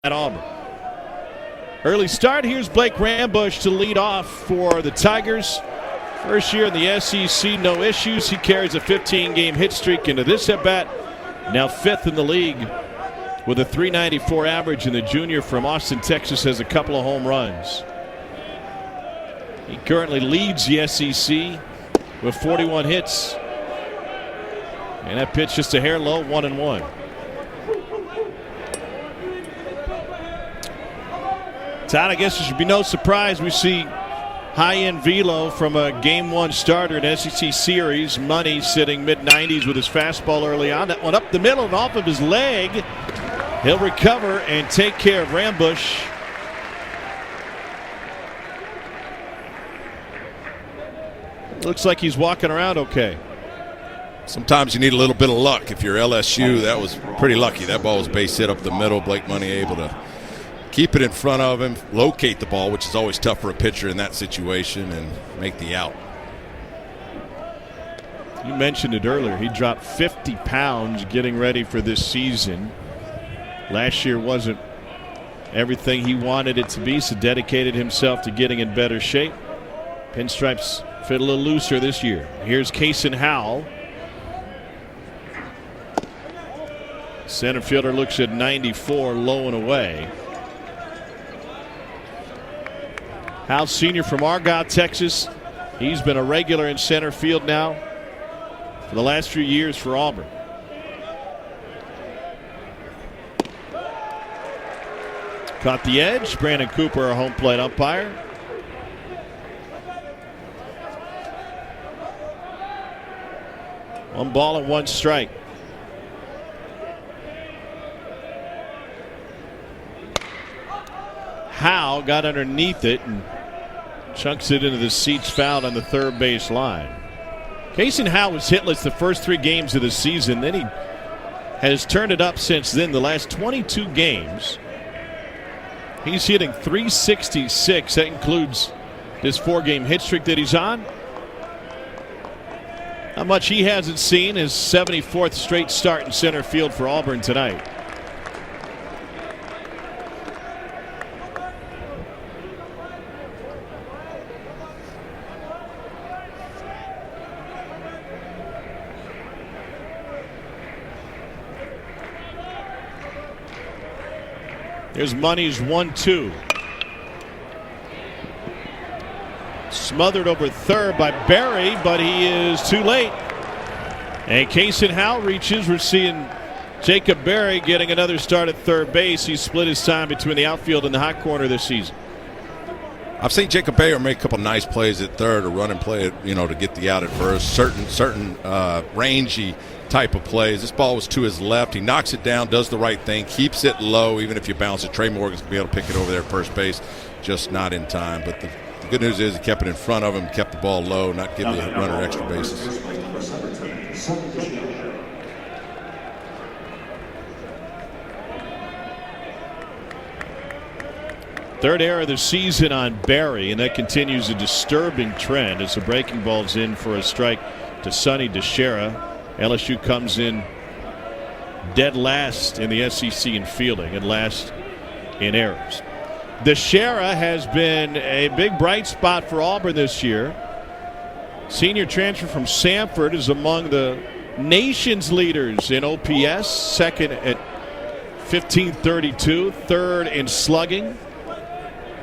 at Auburn. Early start. Here's Blake Rambush to lead off for the Tigers. First year in the SEC, no issues. He carries a 15-game hit streak into this at-bat. Now fifth in the league with a .394 average, and the junior from Austin, Texas has a couple of home runs. He currently leads the SEC with 41 hits. And that pitch just a hair low, 1-1. Todd, I guess it should be no surprise we see high-end velo from a Game 1 starter in SEC Series. Money sitting mid-90s with his fastball early on. That one up the middle and off of his leg. He'll recover and take care of Rambush. Looks like he's walking around okay. Sometimes you need a little bit of luck. If you're LSU, that was pretty lucky. That ball was base hit up the middle. Blake Money able to keep it in front of him, locate the ball, which is always tough for a pitcher in that situation, and make the out. You mentioned it earlier. He dropped 50 pounds getting ready for this season. Last year wasn't everything he wanted it to be, so dedicated himself to getting in better shape. Pinstripes fit a little looser this year. Here's Kason Howell. Center fielder looks at 94, low and away. Howell, senior from Argyle, Texas. He's been a regular in center field now for the last few years for Auburn. Caught the edge. Brandon Cooper, our home plate umpire. One ball and one strike. Howe got underneath it and chunks it into the seats foul on the third base line. Kason Howe was hitless the first 3 games of the season. Then he has turned it up since then. The last 22 games, he's hitting .366. That includes this 4-game hit streak that he's on. How much he hasn't seen his 74th straight start in center field for Auburn tonight. Here's Money's 1-2. Smothered over third by Berry, but he is too late. And Kason Howell reaches. We're seeing Jacob Berry getting another start at third base. He split his time between the outfield and the hot corner this season. I've seen Jacob Berry make a couple nice plays at third, or run and play it, to get the out at first. Certain rangy type of plays. This ball was to his left. He knocks it down, does the right thing, keeps it low. Even if you bounce it, Trey Morgan's going to be able to pick it over there at first base, just not in time. But the good news is he kept it in front of him, kept the ball low, not giving the runner extra bases. Third error of the season on Berry, and that continues a disturbing trend as the breaking ball's in for a strike to Sonny DeShera. LSU comes in dead last in the SEC in fielding and last in errors. DeShera has been a big bright spot for Auburn this year. Senior transfer from Samford is among the nation's leaders in OPS, second at 1532, third in slugging,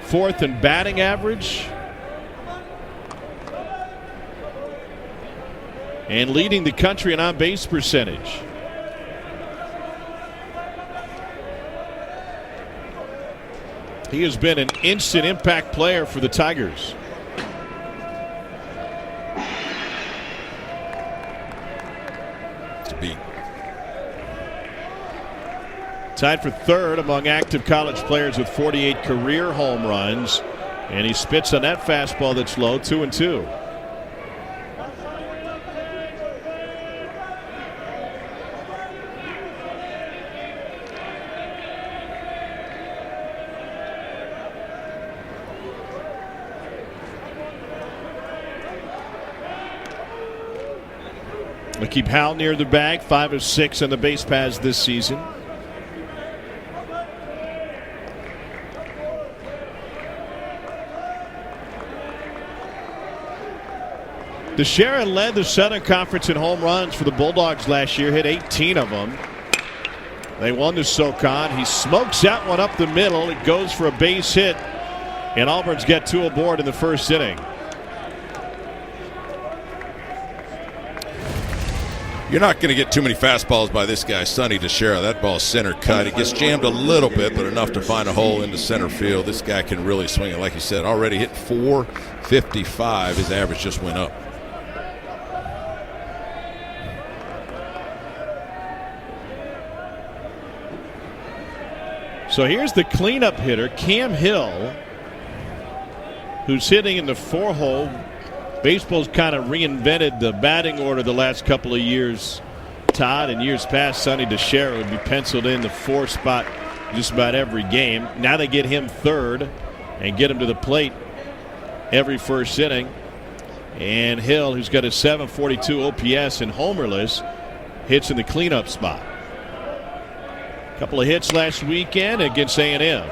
fourth in batting average, and leading the country in on-base percentage. He has been an instant impact player for the Tigers. It's a beat. Tied for third among active college players with 48 career home runs. And he spits on that fastball that's low, 2-2. They keep Howell near the bag, 5 of 6 on the base paths this season. Teixeira led the Southern Conference in home runs for the Bulldogs last year, hit 18 of them. They won the SoCon. He smokes that one up the middle. It goes for a base hit, and Auburn's got 2 aboard in the first inning. You're not going to get too many fastballs by this guy, Sonny Teixeira. That ball's center cut. It gets jammed a little bit, but enough to find a hole into center field. This guy can really swing it. Like you said, already hit 455. His average just went up. So here's the cleanup hitter, Cam Hill, who's hitting in the 4-hole. Baseball's kind of reinvented the batting order the last couple of years, Todd. In years past, Sonny Teixeira would be penciled in the 4 spot just about every game. Now they get him 3rd and get him to the plate every first inning. And Hill, who's got a 742 OPS and homerless, hits in the cleanup spot. Couple of hits last weekend against A&M.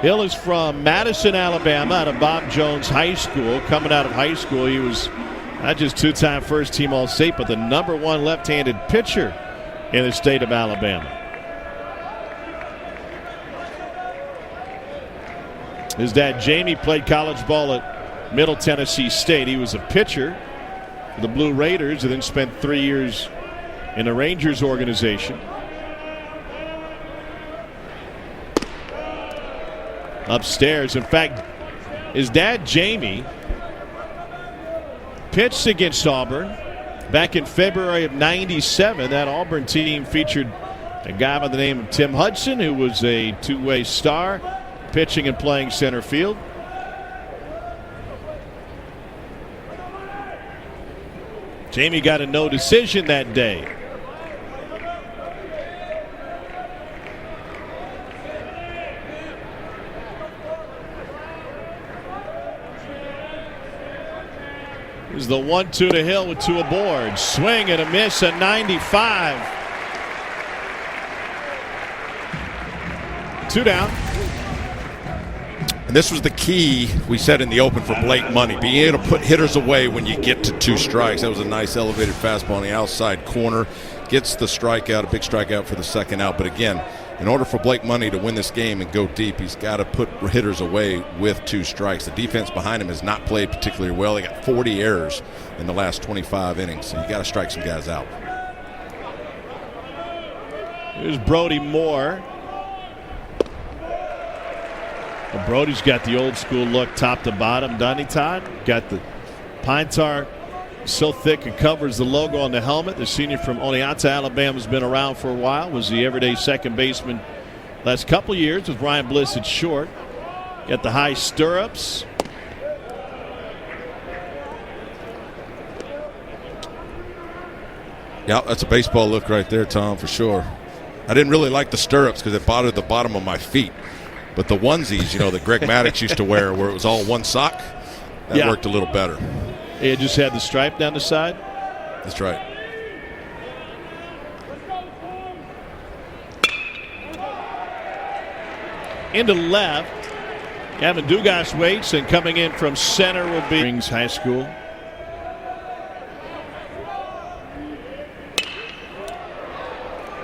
Hill is from Madison, Alabama, out of Bob Jones High School. Coming out of high school, he was not just 2-time first-team All-State, but the #1 left-handed pitcher in the state of Alabama. His dad, Jamie, played college ball at Middle Tennessee State. He was a pitcher for the Blue Raiders and then spent 3 years in the Rangers organization. Upstairs, in fact, his dad, Jamie, pitched against Auburn back in February of '97. That Auburn team featured a guy by the name of Tim Hudson, who was a two-way star, pitching and playing center field. Jamie got a no decision that day. Here's the 1-2 to Hill with 2 aboard. Swing and a miss at 95. 2 down. And this was the key we said in the open for Blake Money, being able to put hitters away when you get to 2 strikes. That was a nice elevated fastball on the outside corner. Gets the strikeout, a big strikeout for the second out. But again, in order for Blake Money to win this game and go deep, he's got to put hitters away with 2 strikes. The defense behind him has not played particularly well. They got 40 errors in the last 25 innings, so you got to strike some guys out. Here's Brody Moore. Well, Brody's got the old school look top to bottom, doesn't he, Todd? Got the pine tar so thick it covers the logo on the helmet. The senior from Oneonta, Alabama, has been around for a while. Was the everyday second baseman last couple years with Ryan Bliss at short. Got the high stirrups. Yeah, that's a baseball look right there, Tom, for sure. I didn't really like the stirrups because it bothered the bottom of my feet. But the onesies, that Greg Maddux used to wear where it was all one sock, that worked a little better. It just had the stripe down the side? That's right. Into left. Gavin Dugas waits, and coming in from center will be Rings High School.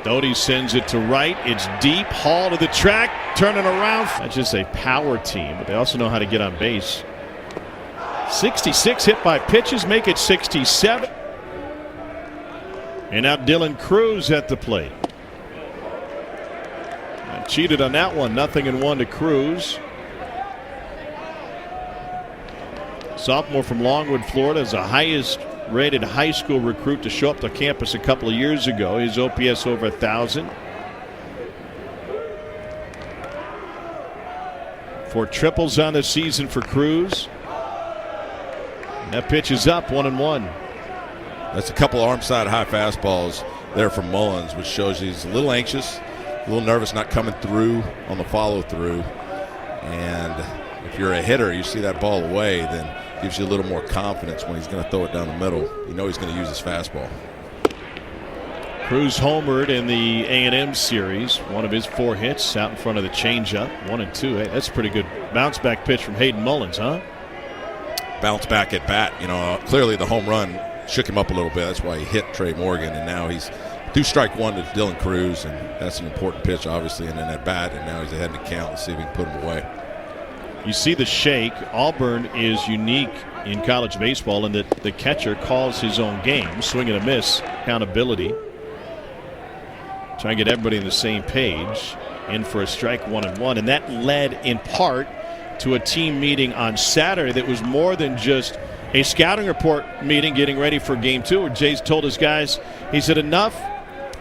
Doty sends it to right. It's deep. Hall to the track. Turning around. That's just a power team, but they also know how to get on base. 66 hit by pitches, make it 67. And now Dylan Cruz at the plate. Cheated on that one. 0-1 to Cruz. Sophomore from Longwood, Florida, is the highest rated high school recruit to show up to campus a couple of years ago. His OPS over 1,000. 4 triples on the season for Cruz. That pitch is up, 1-1. That's a couple arm side high fastballs there from Mullins, which shows he's a little anxious, a little nervous not coming through on the follow through. And if you're a hitter, you see that ball away, then gives you a little more confidence when he's going to throw it down the middle. You know he's going to use his fastball. Cruz homered in the A&M series. One of his 4 hits out in front of the changeup. 1-2. Hey, that's a pretty good bounce back pitch from Hayden Mullins, huh? Bounce back at bat. Clearly the home run shook him up a little bit. That's why he hit Trey Morgan, and now he's 2 strike 1 to Dylan Cruz, and that's an important pitch, obviously, and then at bat, and now he's ahead in the count. Let's see if he can put him away. You see the shake. Auburn is unique in college baseball in that the catcher calls his own game. Swing and a miss, accountability. Try and get everybody on the same page. In for a strike, 1-1. And that led in part to a team meeting on Saturday that was more than just a scouting report meeting getting ready for game 2, where Jay's told his guys, he said, enough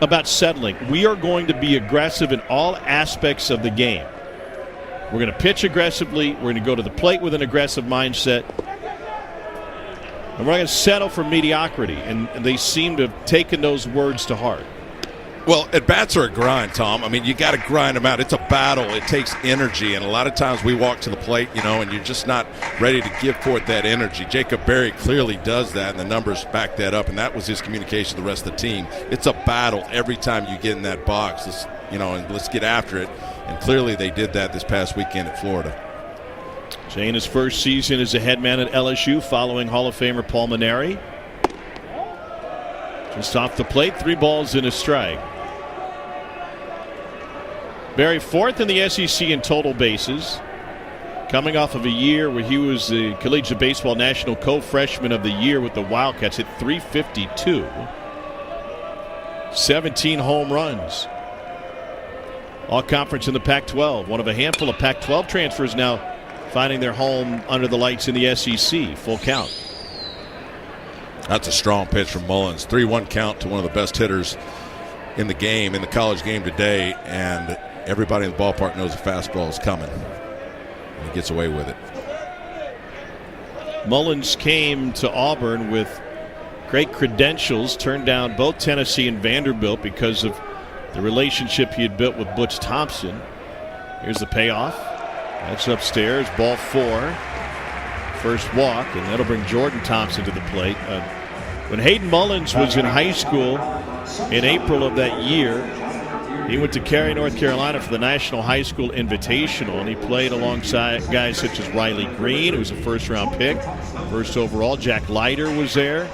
about settling. We are going to be aggressive in all aspects of the game. We're going to pitch aggressively. We're going to go to the plate with an aggressive mindset. And we're not going to settle for mediocrity. And they seem to have taken those words to heart. Well, at-bats are a grind, Tom. I mean, you got to grind them out. It's a battle. It takes energy, and a lot of times we walk to the plate, and you're just not ready to give forth that energy. Jacob Berry clearly does that, and the numbers back that up, and that was his communication to the rest of the team. It's a battle every time you get in that box, and let's get after it, and clearly they did that this past weekend at Florida. Jay in his first season as a head man at LSU following Hall of Famer Paul Maneri. Just off the plate, 3 balls and a strike. Berry 4th in the SEC in total bases, coming off of a year where he was the Collegiate Baseball National Co-Freshman of the Year with the Wildcats at .352. 17 home runs. All conference in the Pac-12. One of a handful of Pac-12 transfers now finding their home under the lights in the SEC. Full count. That's a strong pitch from Mullins. 3-1 count to one of the best hitters in the game, in the college game today, and everybody in the ballpark knows a fastball is coming. And he gets away with it. Mullins came to Auburn with great credentials, turned down both Tennessee and Vanderbilt because of the relationship he had built with Butch Thompson. Here's the payoff. That's upstairs, ball 4. First walk, and that'll bring Jordan Thompson to the plate. When Hayden Mullins was in high school in April of that year, he went to Cary, North Carolina for the National High School Invitational, and he played alongside guys such as Riley Green, who was a first-round pick, first overall. Jack Leiter was there.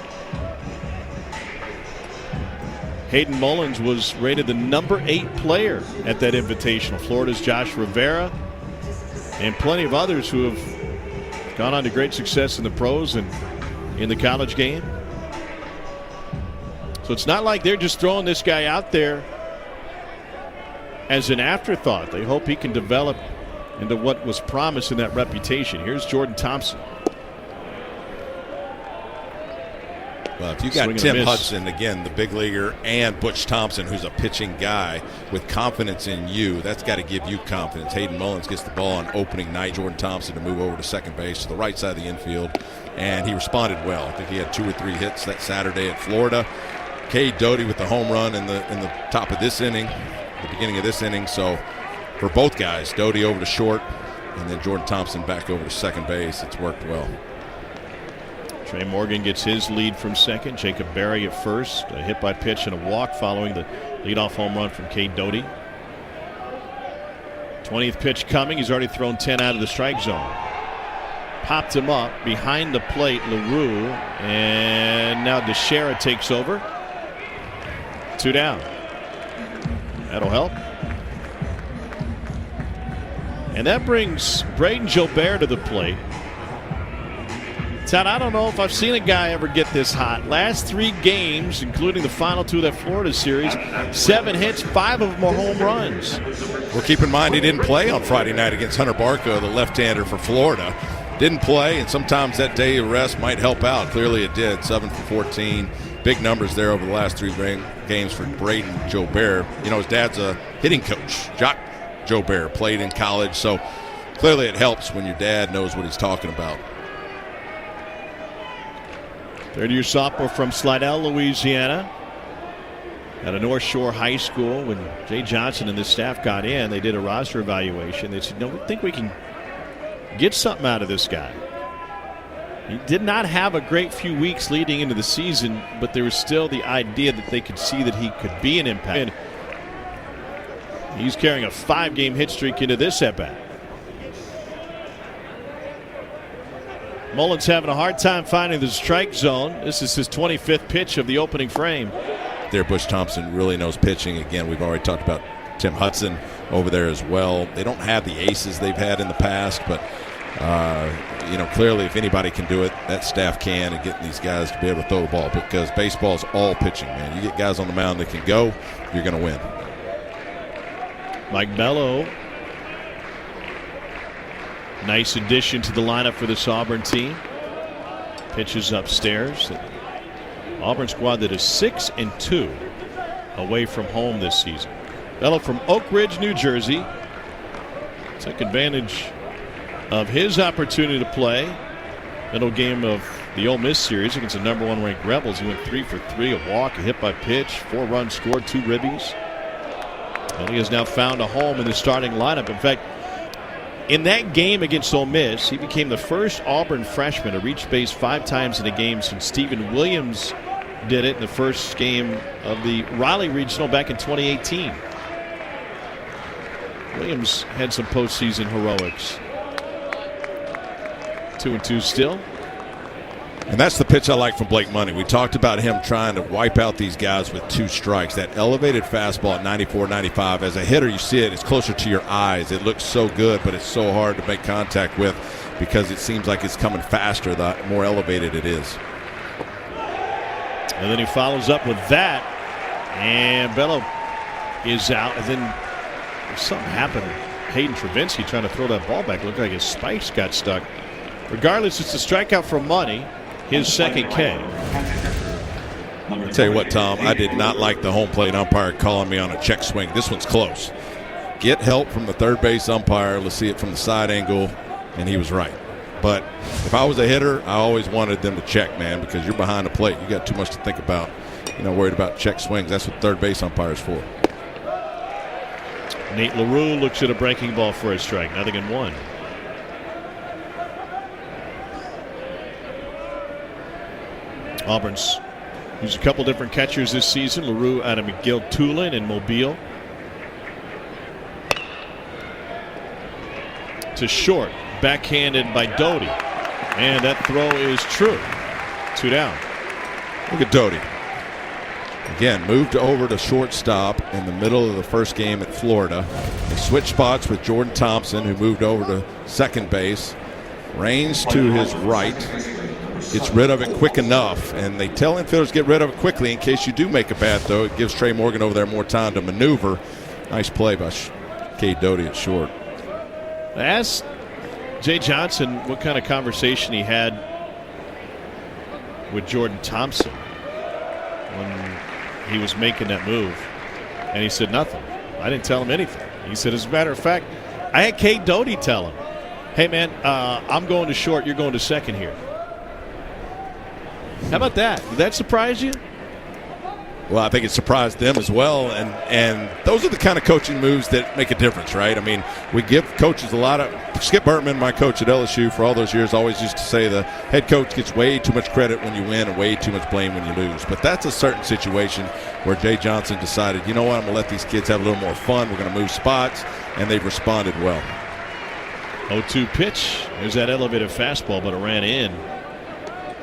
Hayden Mullins was rated the number 8 player at that Invitational. Florida's Josh Rivera and plenty of others who have gone on to great success in the pros and in the college game. So it's not like they're just throwing this guy out there as an afterthought. They hope he can develop into what was promised in that reputation. Here's Jordan Thompson. Well, if you got Tim Hudson, again, the big leaguer, and Butch Thompson, who's a pitching guy with confidence in you, that's got to give you confidence. Hayden Mullins gets the ball on opening night. Jordan Thompson to move over to second base to the right side of the infield, and he responded well. I think he had 2 or 3 hits that Saturday at Florida. Cade Doty with the home run in the top of this inning, the beginning of this inning. So for both guys, Doty over to short, and then Jordan Thompson back over to second base. It's worked well. Trey Morgan gets his lead from second. Jacob Berry at first. A hit by pitch and a walk following the leadoff home run from Cade Doty. 20th pitch coming. He's already thrown 10 out of the strike zone. Popped him up behind the plate, LaRue, and now DeShera takes over. 2 down. That'll help. And that brings Braden Gilbert to the plate. Todd, I don't know if I've seen a guy ever get this hot. Last 3 games, including the final 2 of that Florida series, 7 hits, 5 of them are home runs. Well, keep in mind he didn't play on Friday night against Hunter Barco, the left-hander for Florida. Didn't play, and sometimes that day of rest might help out. Clearly it did. 7 for 14. Big numbers there over the last 3 games for Braden Gilbert. You know, his dad's a hitting coach. Jacques Gilbert played in college, so clearly it helps when your dad knows what he's talking about. Third-year sophomore from Slidell, Louisiana. At a North Shore high school. When Jay Johnson and the staff got in, they did a roster evaluation. They said, no, we think we can get something out of this guy. He did not have a great few weeks leading into the season, but there was still the idea that they could see that he could be an impact. He's carrying a 5-game hit streak into this at-bat. Mullins having a hard time finding the strike zone. This is his 25th pitch of the opening frame. There, Bush Thompson really knows pitching. Again, we've already talked about Tim Hudson over there as well. They don't have the aces they've had in the past, but clearly if anybody can do it, that staff can, and getting these guys to be able to throw the ball, because baseball is all pitching, man. You get guys on the mound that can go, you're going to win. Mike Bello, nice addition to the lineup for this Auburn team. Pitches upstairs. Auburn squad that is 6-2 away from home this season. Bello from Oak Ridge, New Jersey, took advantage of his opportunity to play. Middle game of the Ole Miss series against the #1 ranked Rebels. He went 3 for 3, a walk, a hit by pitch, 4 runs scored, 2 ribbies. And he has now found a home in the starting lineup. In fact, in that game against Ole Miss, he became the first Auburn freshman to reach base 5 times in a game since Stephen Williams did it in the first game of the Raleigh Regional back in 2018. Williams had some postseason heroics. 2-2 still. And that's the pitch I like from Blake Money. We talked about him trying to wipe out these guys with 2 strikes. That elevated fastball at 94, 95. As a hitter, you see it. It's closer to your eyes. It looks so good, but it's so hard to make contact with because it seems like it's coming faster the more elevated it is. And then he follows up with that. And Bello is out. And then something happened. Hayden Travinski trying to throw that ball back. Looked like his spikes got stuck. Regardless, it's a strikeout for Money, his second K. I'll tell you what, Tom, I did not like the home plate umpire calling me on a check swing. This one's close. Get help from the third base umpire. Let's see it from the side angle, and he was right. But if I was a hitter, I always wanted them to check, man, because you're behind the plate. You got too much to think about. You're not worried about check swings. That's what third base umpire is for. Nate LaRue looks at a breaking ball for a strike. 0-1. Auburn's used a couple different catchers this season. LaRue out of McGill-Tulane in Mobile. To short, backhanded by Doty. And that throw is true. 2 down. Look at Doty. Again, moved over to shortstop in the middle of the first game at Florida. They switched spots with Jordan Thompson, who moved over to second base. Range to his right. Gets rid of it quick enough, and they tell infielders get rid of it quickly in case you do make a bad throw. It gives Trey Morgan over there more time to maneuver. Nice play by Cade Doty at short. I asked Jay Johnson what kind of conversation he had with Jordan Thompson when he was making that move, and he said nothing. I didn't tell him anything. He said, as a matter of fact, I had Cade Doty tell him, hey man, I'm going to short, you're going to second here. How about that? Did that surprise you? Well, I think it surprised them as well, and those are the kind of coaching moves that make a difference, right? I mean, we give coaches a lot of – Skip Bertman, my coach at LSU for all those years, always used to say the head coach gets way too much credit when you win and way too much blame when you lose. But that's a certain situation where Jay Johnson decided, you know what, I'm going to let these kids have a little more fun. We're going to move spots, and they've responded well. 0-2 pitch. There's that elevated fastball, but it ran in.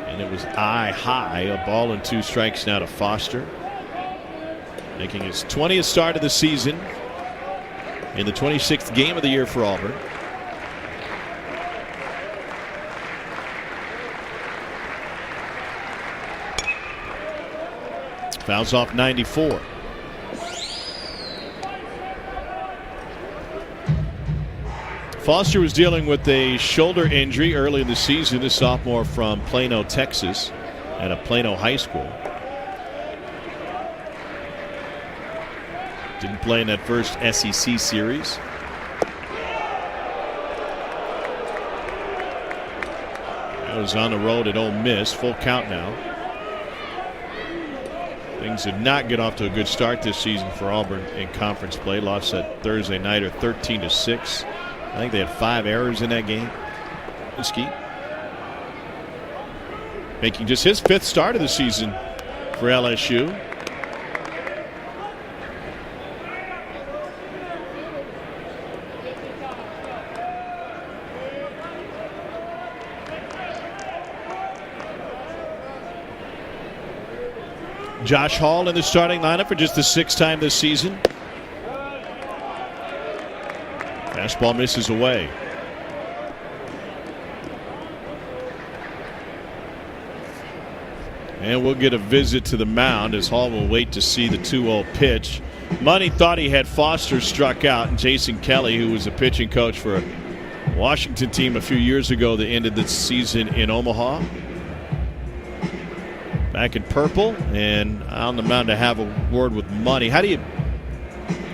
And it was eye high. A ball and 2 strikes now to Foster. Making his 20th start of the season in the 26th game of the year for Auburn. Fouls off 94. Foster was dealing with a shoulder injury early in the season, a sophomore from Plano, Texas, at a Plano high school. Didn't play in that first SEC series. That was on the road at Ole Miss. Full count now. Things did not get off to a good start this season for Auburn in conference play. Lost that Thursday nighter 13-6. I think they had 5 errors in that game. Mesquite. making just his 5th start of the season for LSU. Josh Hall in the starting lineup for just the 6th time this season. Fastball misses away. And we'll get a visit to the mound as Hall will wait to see the 2-0 pitch. Money thought he had Foster struck out, and Jason Kelly, who was a pitching coach for a Washington team a few years ago that ended the season in Omaha, back in purple and on the mound to have a word with Money. How do you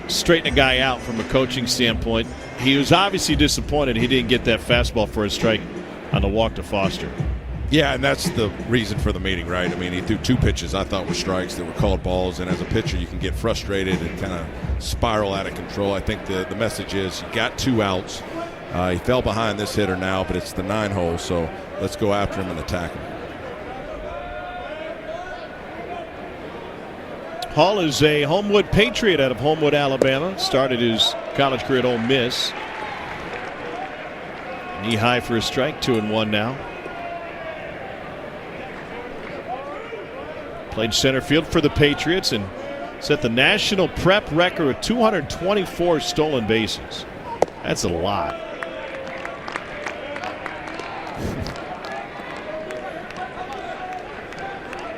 straighten a guy out from a coaching standpoint? He was obviously disappointed he didn't get that fastball for a strike on the walk to Foster. Yeah, and that's the reason for the meeting, right? I mean, he threw 2 pitches I thought were strikes that were called balls, and as a pitcher you can get frustrated and kind of spiral out of control. I think the message is you got 2 outs. He fell behind this hitter now, but it's the 9-hole, so let's go after him and attack him. Hall is a Homewood Patriot out of Homewood, Alabama. Started his college career at Ole Miss. Knee high for a strike, 2-1 now. Played center field for the Patriots and set the national prep record with 224 stolen bases. That's a lot.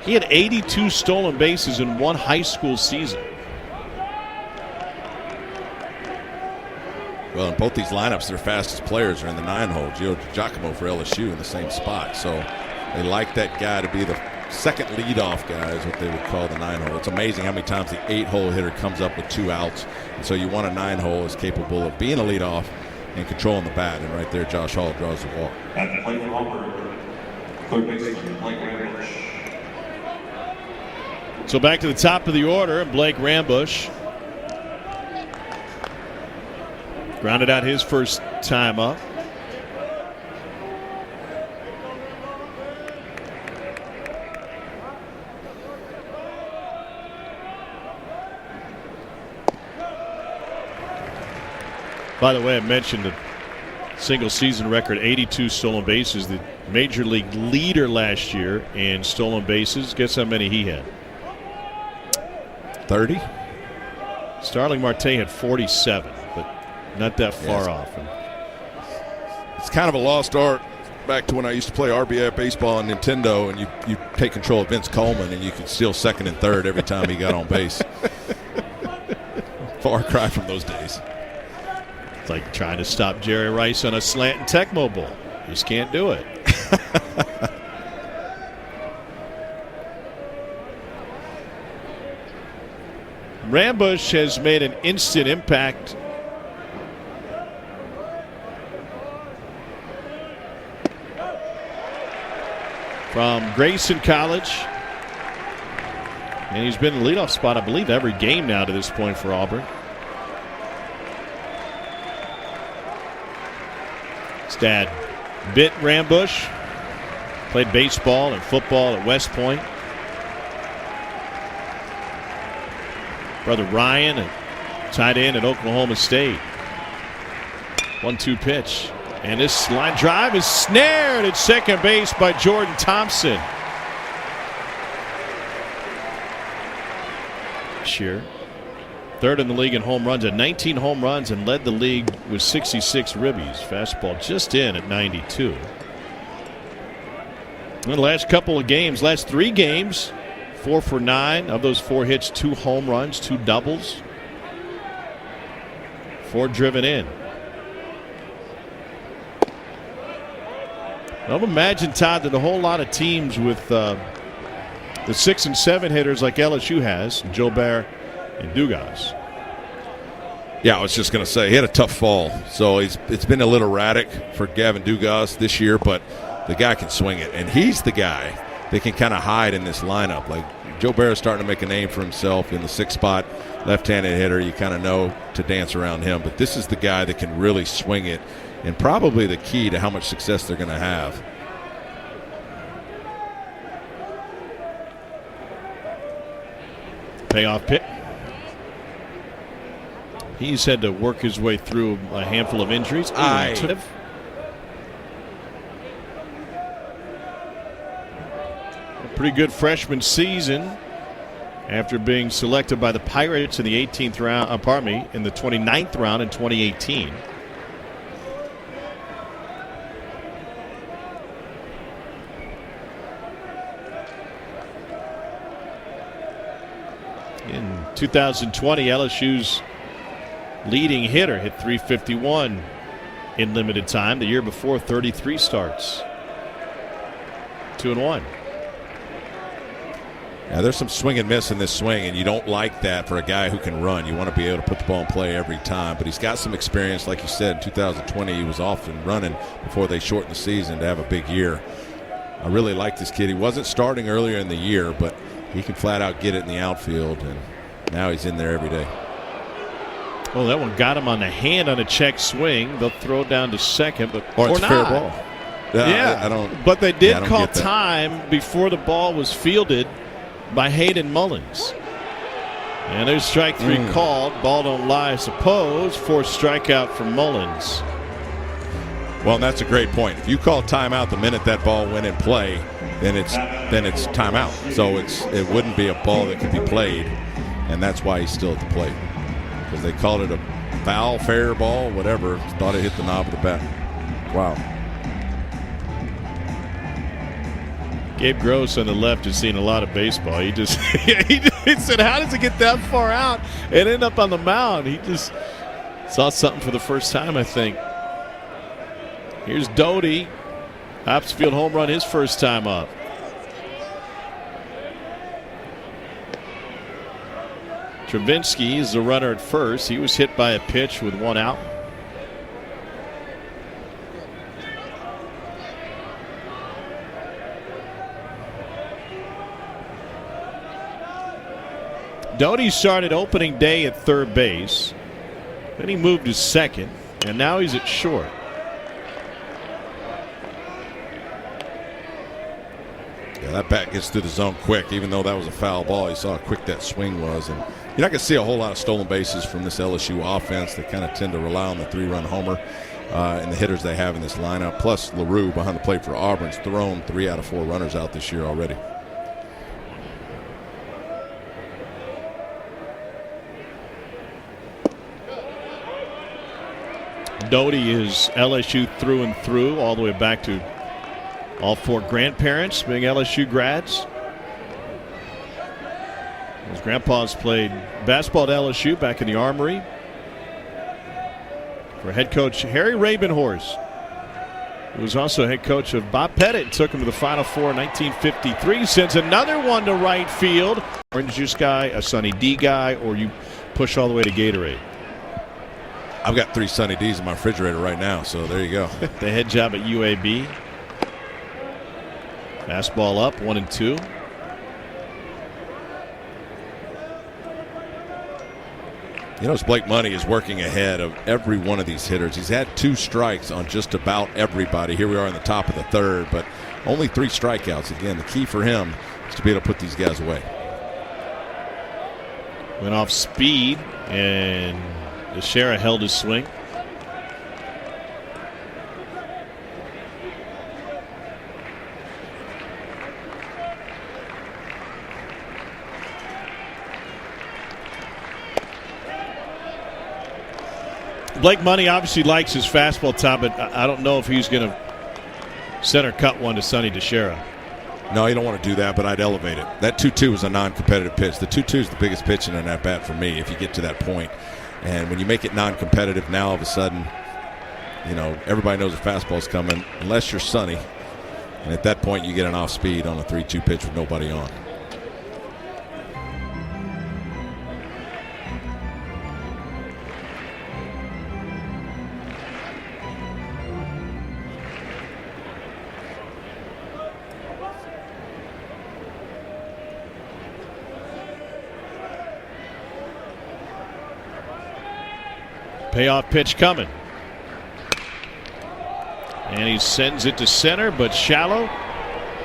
He had 82 stolen bases in one high school season. Well, in both these lineups, their fastest players are in the 9-hole. Gio Giacomo for LSU in the same spot. So they like that guy to be the second leadoff guy is what they would call the 9-hole. It's amazing how many times the 8-hole hitter comes up with 2 outs. And so you want a 9-hole is capable of being a leadoff and controlling the bat. And right there, Josh Hall draws the walk. At the plate for Auburn, third baseman Blake Rambush. So back to the top of the order, Blake Rambush grounded out his first time up. By the way, I mentioned the single season record, 82 stolen bases. The major league leader last year in stolen bases. Guess how many he had? 30. Starling Marte had 47, but not that far off. It's kind of a lost art back to when I used to play RBI baseball on Nintendo, and you take control of Vince Coleman, and you could steal second and third every time he got on base. Far cry from those days. It's like trying to stop Jerry Rice on a slant and Tecmo Bowl. You just can't do it. Rambush has made an instant impact. From Grayson College. And he's been in the leadoff spot, I believe, every game now to this point for Auburn. His dad bit Rambush. Played baseball and football at West Point. Brother Ryan, a tight end at Oklahoma State. 1-2 pitch. And this line drive is snared at second base by Jordan Thompson. Sure. Third in the league in home runs at 19 home runs and led the league with 66 ribbies. Fastball just in at 92. In the last couple of games, last 3 games, 4 for 9. Of those 4 hits, 2 home runs, 2 doubles, 4 driven in. Don't imagine, Todd, that a whole lot of teams with the 6 and 7 hitters like LSU has, Jobert and Dugas. Yeah, I was just going to say, he had a tough fall. So it's been a little erratic for Gavin Dugas this year, but the guy can swing it. And he's the guy that can kind of hide in this lineup. Like, Jobert is starting to make a name for himself in the 6th spot. Left-handed hitter, you kind of know to dance around him. But this is the guy that can really swing it, and probably the key to how much success they're going to have. Payoff pick. He's had to work his way through a handful of injuries. A pretty good freshman season after being selected by the Pirates in the 18th round, in the 29th round in 2018. In 2020, LSU's leading hitter hit .351 in limited time. The year before, 33 starts. 2-1. Now, there's some swing and miss in this swing, and you don't like that for a guy who can run. You want to be able to put the ball in play every time. But he's got some experience. Like you said, in 2020, he was often running before they shortened the season to have a big year. I really like this kid. He wasn't starting earlier in the year, but he can flat out get it in the outfield, and now he's in there every day. Well, that one got him on the hand on a check swing. They'll throw it down to second, but or it's not. Fair ball. Yeah, I don't. But they did call that. Time before the ball was fielded by Hayden Mullins. And there's strike three called. Ball don't lie, I suppose. Fourth strikeout for Mullins. Well, and that's a great point. If you call timeout the minute that ball went in play, then it's timeout. So it wouldn't be a ball that could be played, and that's why he's still at the plate, because they called it a foul, fair ball, whatever. Thought it hit the knob of the bat. Wow. Gabe Gross on the left has seen a lot of baseball. He just he said, how does it get that far out and end up on the mound? He just saw something for the first time, I think. Here's Doty. Hopsfield home run his first time up. Travinsky is the runner at first. He was hit by a pitch with one out. Doty started opening day at third base. Then he moved to second, and now he's at short. Yeah, that bat gets through the zone quick, even though that was a foul ball. You saw how quick that swing was. And you're not going to see a whole lot of stolen bases from this LSU offense. They kind of tend to rely on the three-run homer and the hitters they have in this lineup. Plus, LaRue behind the plate for Auburn's thrown 3 out of 4 runners out this year already. Doty is LSU through and through, all the way back to all 4 grandparents being LSU grads. His grandpa's played basketball at LSU back in the Armory for head coach Harry Rabenhorst, who was also head coach of Bob Pettit, took him to the Final Four in 1953. Sends another one to right field. Orange juice guy, a Sunny D guy, or you push all the way to Gatorade? I've got 3 Sunny D's in my refrigerator right now, so there you go. The head job at UAB. Fastball up, 1-2. You notice Blake Money is working ahead of every one of these hitters. He's had 2 strikes on just about everybody. Here we are in the top of the third, but only 3 strikeouts. Again, the key for him is to be able to put these guys away. Went off speed, and Teixeira held his swing. Blake Money obviously likes his fastball top, but I don't know if he's going to center cut one to Sonny Teixeira. No, you don't want to do that, but I'd elevate it. That 2-2 is a non-competitive pitch. The 2-2 is the biggest pitch in an at-bat for me if you get to that point. And when you make it non-competitive, now all of a sudden, you know, everybody knows a fastball's coming, unless you're Sonny. And at that point, you get an off-speed on a 3-2 pitch with nobody on. Payoff pitch coming. And he sends it to center, but shallow.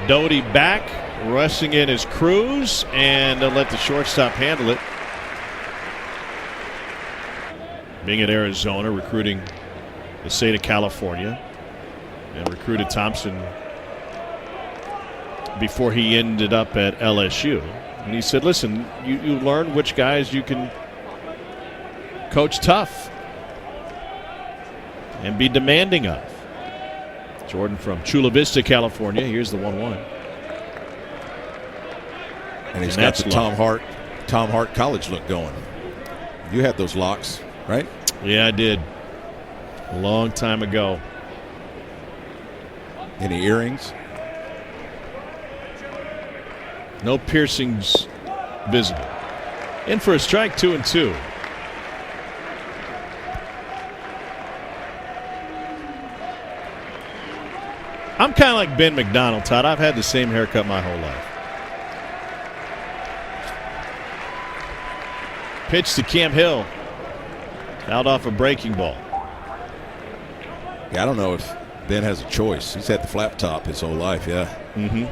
Doty back. Rushing in is Cruz, and they'll let the shortstop handle it. Being at Arizona, recruiting the state of California, and recruited Thompson before he ended up at LSU. And he said, listen, you learn which guys you can coach tough and be demanding of. Jordan from Chula Vista, California. Here's the 1-1. And he's got the Tom Hart college look going. You had those locks, right? Yeah, I did. A long time ago. Any earrings? No piercings visible. In for a strike, 2-2. I'm kind of like Ben McDonald, Todd. I've had the same haircut my whole life. Pitch to Cam Hill. Out off a breaking ball. Yeah, I don't know if Ben has a choice. He's had the flat top his whole life, yeah. Mm-hmm.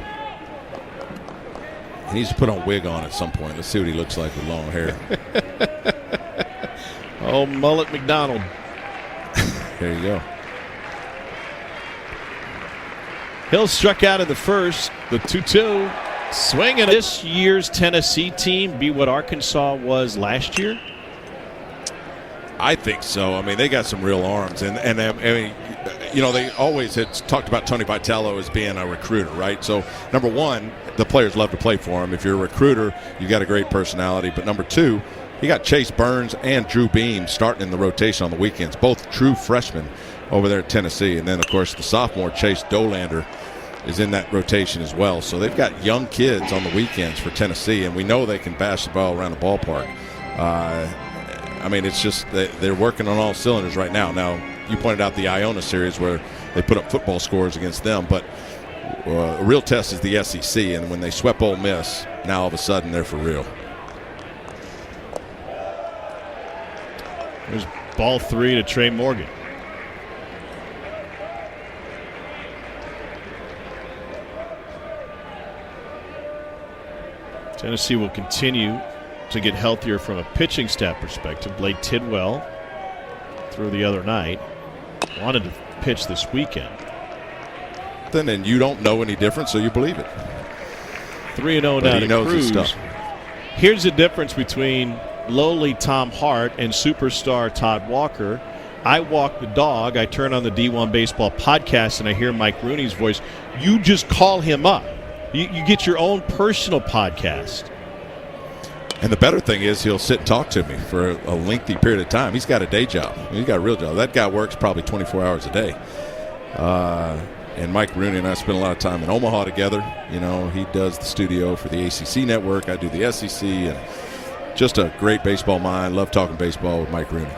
He needs to put a wig on at some point. Let's see what he looks like with long hair. Oh, Mullet McDonald. There you go. Hill struck out in the first. The 2-2. Swinging. This year's Tennessee team be what Arkansas was last year? I think so. I mean, they got some real arms. And I mean, you know, they always had talked about Tony Vitello as being a recruiter, right? So, number one, the players love to play for him. If you're a recruiter, you got a great personality. But number two, you got Chase Burns and Drew Beam starting in the rotation on the weekends, both true freshmen over there at Tennessee. And then, of course, the sophomore, Chase Dolander, is in that rotation as well. So they've got young kids on the weekends for Tennessee, and we know they can bash the ball around the ballpark. I mean, it's just they're working on all cylinders right now. Now, you pointed out the Iona series where they put up football scores against them, but a real test is the SEC, and when they swept Ole Miss, now all of a sudden they're for real. There's ball 3 to Trey Morgan. Tennessee will continue to get healthier from a pitching staff perspective. Blake Tidwell threw the other night. Wanted to pitch this weekend. Then you don't know any different, so you believe it. 3-0 now to Cruz. Stuff. Here's the difference between lowly Tom Hart and superstar Todd Walker. I walk the dog. I turn on the D1 Baseball podcast, and I hear Mike Rooney's voice. You just call him up. You get your own personal podcast. And the better thing is he'll sit and talk to me for a lengthy period of time. He's got a day job. He's got a real job. That guy works probably 24 hours a day. And Mike Rooney and I spend a lot of time in Omaha together. You know, he does the studio for the ACC network. I do the SEC. And just a great baseball mind. Love talking baseball with Mike Rooney.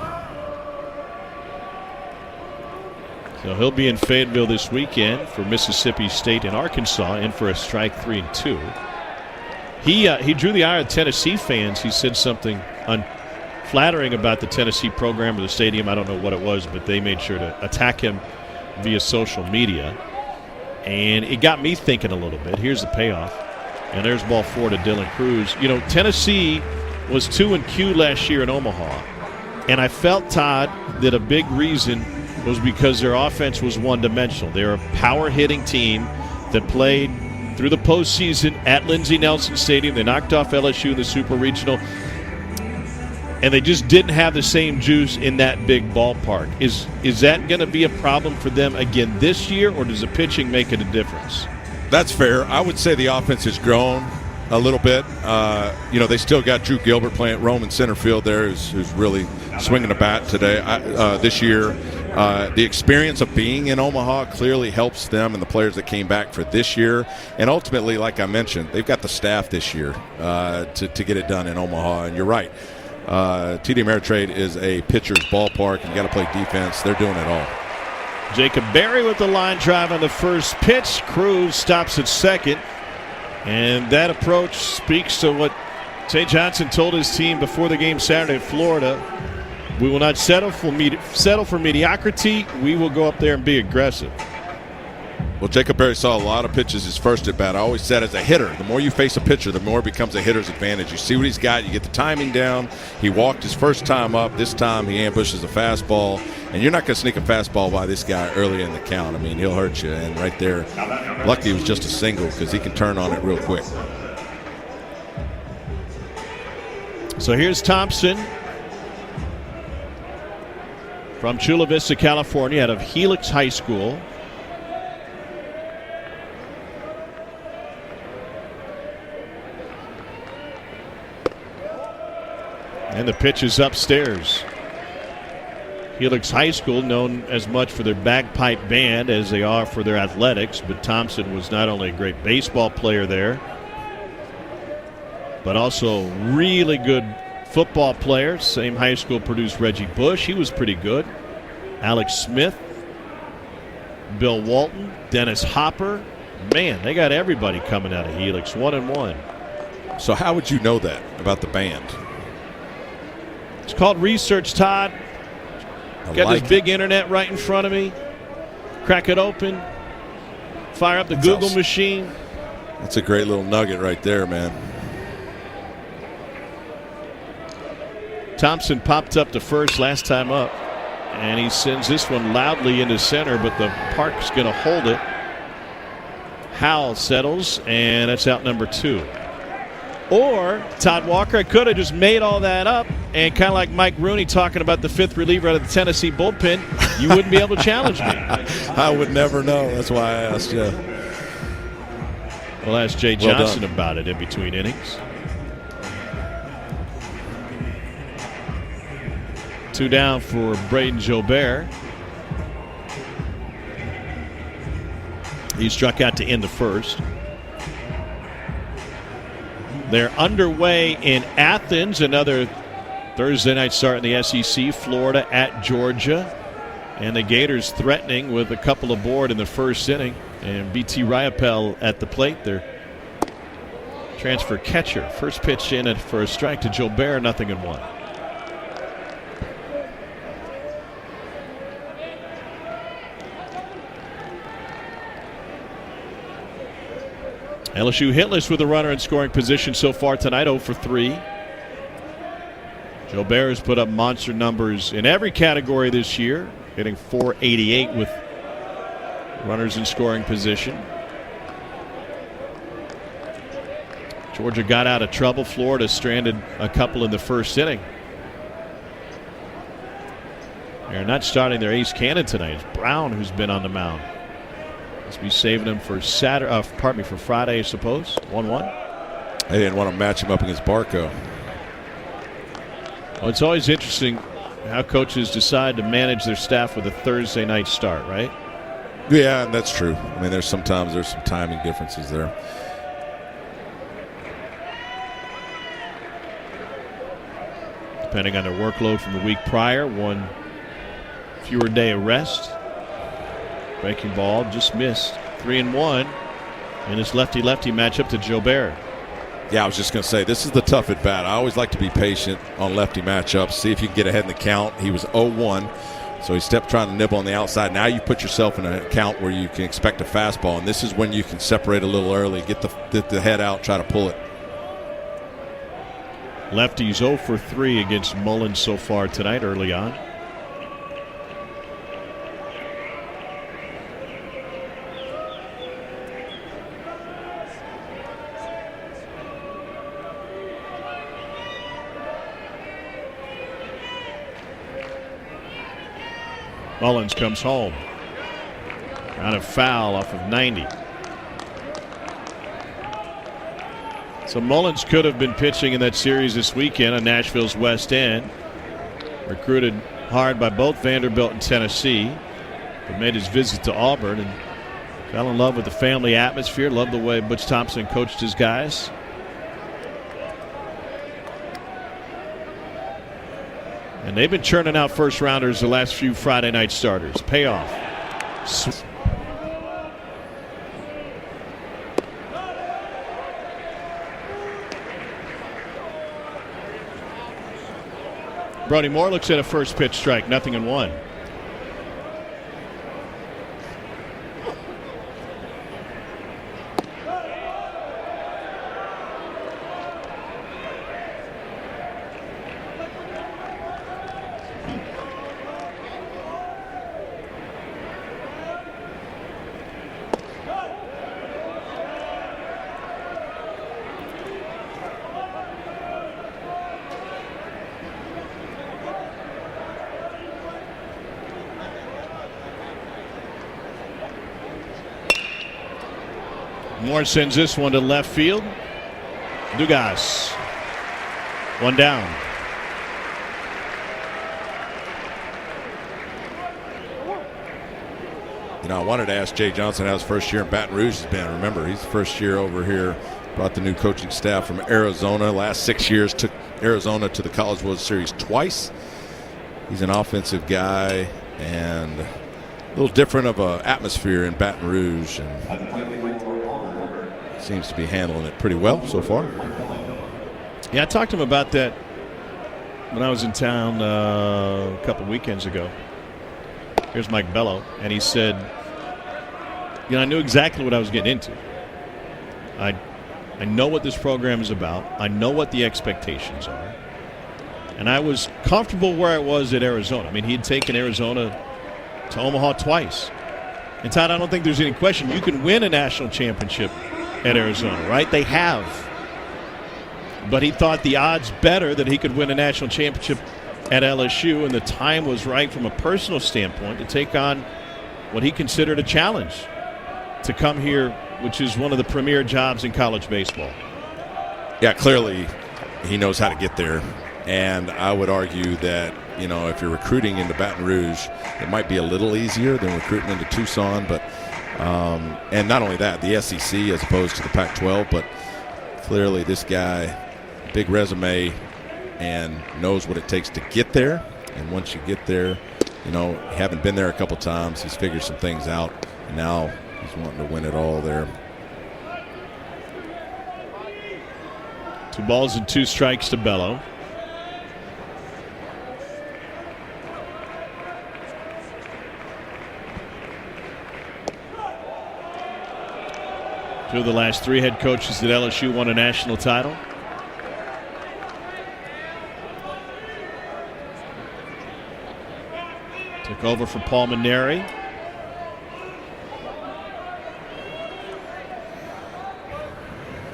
So he'll be in Fayetteville this weekend for Mississippi State and Arkansas, in for a strike, 3-2. He drew the ire of Tennessee fans. He said something unflattering about the Tennessee program or the stadium. I don't know what it was, but they made sure to attack him via social media. And it got me thinking a little bit. Here's the payoff. And there's ball 4 to Dylan Cruz. You know, Tennessee was 2-Q last year in Omaha. And I felt, Todd, that a big reason was because their offense was one-dimensional. They're a power-hitting team that played through the postseason at Lindsey Nelson Stadium. They knocked off LSU in the Super Regional. And they just didn't have the same juice in that big ballpark. Is that going to be a problem for them again this year, or does the pitching make it a difference? That's fair. I would say the offense has grown a little bit. You know, they still got Drew Gilbert playing at Roman center field there, who's really swinging the bat today this year. The experience of being in Omaha clearly helps them and the players that came back for this year. And ultimately, like I mentioned, they've got the staff this year to get it done in Omaha. And you're right. TD Ameritrade is a pitcher's ballpark, and you got to play defense. They're doing it all. Jacob Berry with the line drive on the first pitch. Cruz stops at second. And that approach speaks to what St. Johnson told his team before the game Saturday in Florida. We will not settle for mediocrity. We will go up there and be aggressive. Well, Jacob Berry saw a lot of pitches his first at bat. I always said as a hitter, the more you face a pitcher, the more it becomes a hitter's advantage. You see what he's got. You get the timing down. He walked his first time up. This time he ambushes a fastball. And you're not going to sneak a fastball by this guy early in the count. I mean, he'll hurt you. And right there, lucky it was just a single because he can turn on it real quick. So here's Thompson from Chula Vista, California, out of Helix High School. And the pitch is upstairs. Helix High School, known as much for their bagpipe band as they are for their athletics, but Thompson was not only a great baseball player there, but also really good football player. Same high school produced Reggie Bush. He was pretty good. Alex Smith, Bill Walton, Dennis Hopper. Man, they got everybody coming out of Helix, 1-1. So how would you know that about the band? It's called research, Todd. Got this big internet right in front of me. Crack it open. Fire up the Google machine. That's a great little nugget right there, man. Thompson popped up to first last time up, and he sends this one loudly into center, but the park's going to hold it. Howell settles, and that's out number 2. Or, Todd Walker, I could have just made all that up, and kind of like Mike Rooney talking about the 5th reliever out of the Tennessee bullpen, you wouldn't be able to challenge me. I would never know. That's why I asked you. We'll ask Jay Johnson about it in between innings. 2 down for Braden Jobert. He struck out to end the first. They're underway in Athens, another Thursday night start in the SEC. Florida at Georgia. And the Gators threatening with a couple aboard in the first inning. And B.T. Riopel at the plate. Their transfer catcher. First pitch in for a strike to Jobert, 0-1. LSU hitless with a runner in scoring position so far tonight, 0 for 3. Jobert has put up monster numbers in every category this year, hitting .488 with runners in scoring position. Georgia got out of trouble. Florida stranded a couple in the first inning. They're not starting their ace cannon tonight. It's Brown who's been on the mound. Must be saving him for for Friday, I suppose. 1-1. They didn't want to match him up against Barco. Well, it's always interesting how coaches decide to manage their staff with a Thursday night start, right? Yeah, and that's true. I mean, there's some timing differences there. Depending on their workload from the week prior, one fewer day of rest. Breaking ball just missed. 3-1 in this lefty-lefty matchup to Jobert. Yeah, I was just going to say, this is the tough at bat. I always like to be patient on lefty matchups. See if you can get ahead in the count. He was 0-1, so he stepped trying to nibble on the outside. Now you put yourself in a count where you can expect a fastball, and this is when you can separate a little early, get the head out, try to pull it. Lefties 0 for 3 against Mullins so far tonight early on. Mullins comes home. On a foul off of 90. So Mullins could have been pitching in that series this weekend on Nashville's West End. Recruited hard by both Vanderbilt and Tennessee. But made his visit to Auburn and fell in love with the family atmosphere. Loved the way Butch Thompson coached his guys. And they've been churning out first rounders the last few Friday night starters. Payoff. Brody Moore looks at a first pitch strike, 0-1. Moore sends this one to left field. Dugas. One down. I wanted to ask Jay Johnson how his first year in Baton Rouge has been. Remember, he's the first year over here, brought the new coaching staff from Arizona. Last 6 years, took Arizona to the College World Series twice. He's an offensive guy and a little different of an atmosphere in Baton Rouge, and seems to be handling it pretty well so far. Yeah, I talked to him about that when I was in town a couple weekends ago. Here's Mike Bello, and he said, I knew exactly what I was getting into. I know what this program is about. I know what the expectations are. And I was comfortable where I was at Arizona. I mean, he had taken Arizona to Omaha twice. And, Todd, I don't think there's any question. You can win a national championship at Arizona, right? They have. But he thought the odds better that he could win a national championship at LSU, and the time was right from a personal standpoint to take on what he considered a challenge to come here, which is one of the premier jobs in college baseball. Yeah, clearly he knows how to get there. And I would argue that, if you're recruiting into Baton Rouge, it might be a little easier than recruiting into Tucson. But and not only that, the SEC as opposed to the Pac-12, but clearly this guy, big resume, and knows what it takes to get there. And once you get there, haven't been there a couple times, he's figured some things out, and now he's wanting to win it all there. 2 balls and 2 strikes to Bello. Two of the last 3 head coaches at LSU won a national title. Took over for Paul Maneri.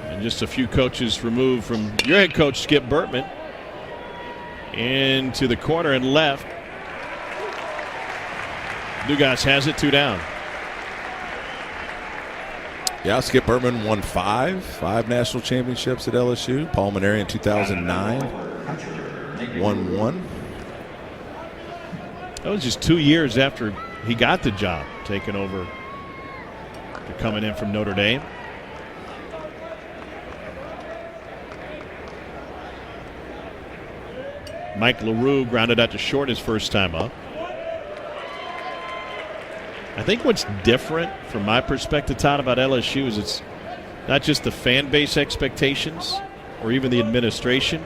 And just a few coaches removed from your head coach, Skip Bertman. Into the corner and left. Dugas has it, 2 down. Yeah, Skip Bertman won 5 national championships at LSU. Paul Maneri in 2009 won 1. That was just 2 years after he got the job, taking over after coming in from Notre Dame. Mike LaRue grounded out to short his first time up. I think what's different from my perspective, Todd, about LSU is it's not just the fan base expectations or even the administration,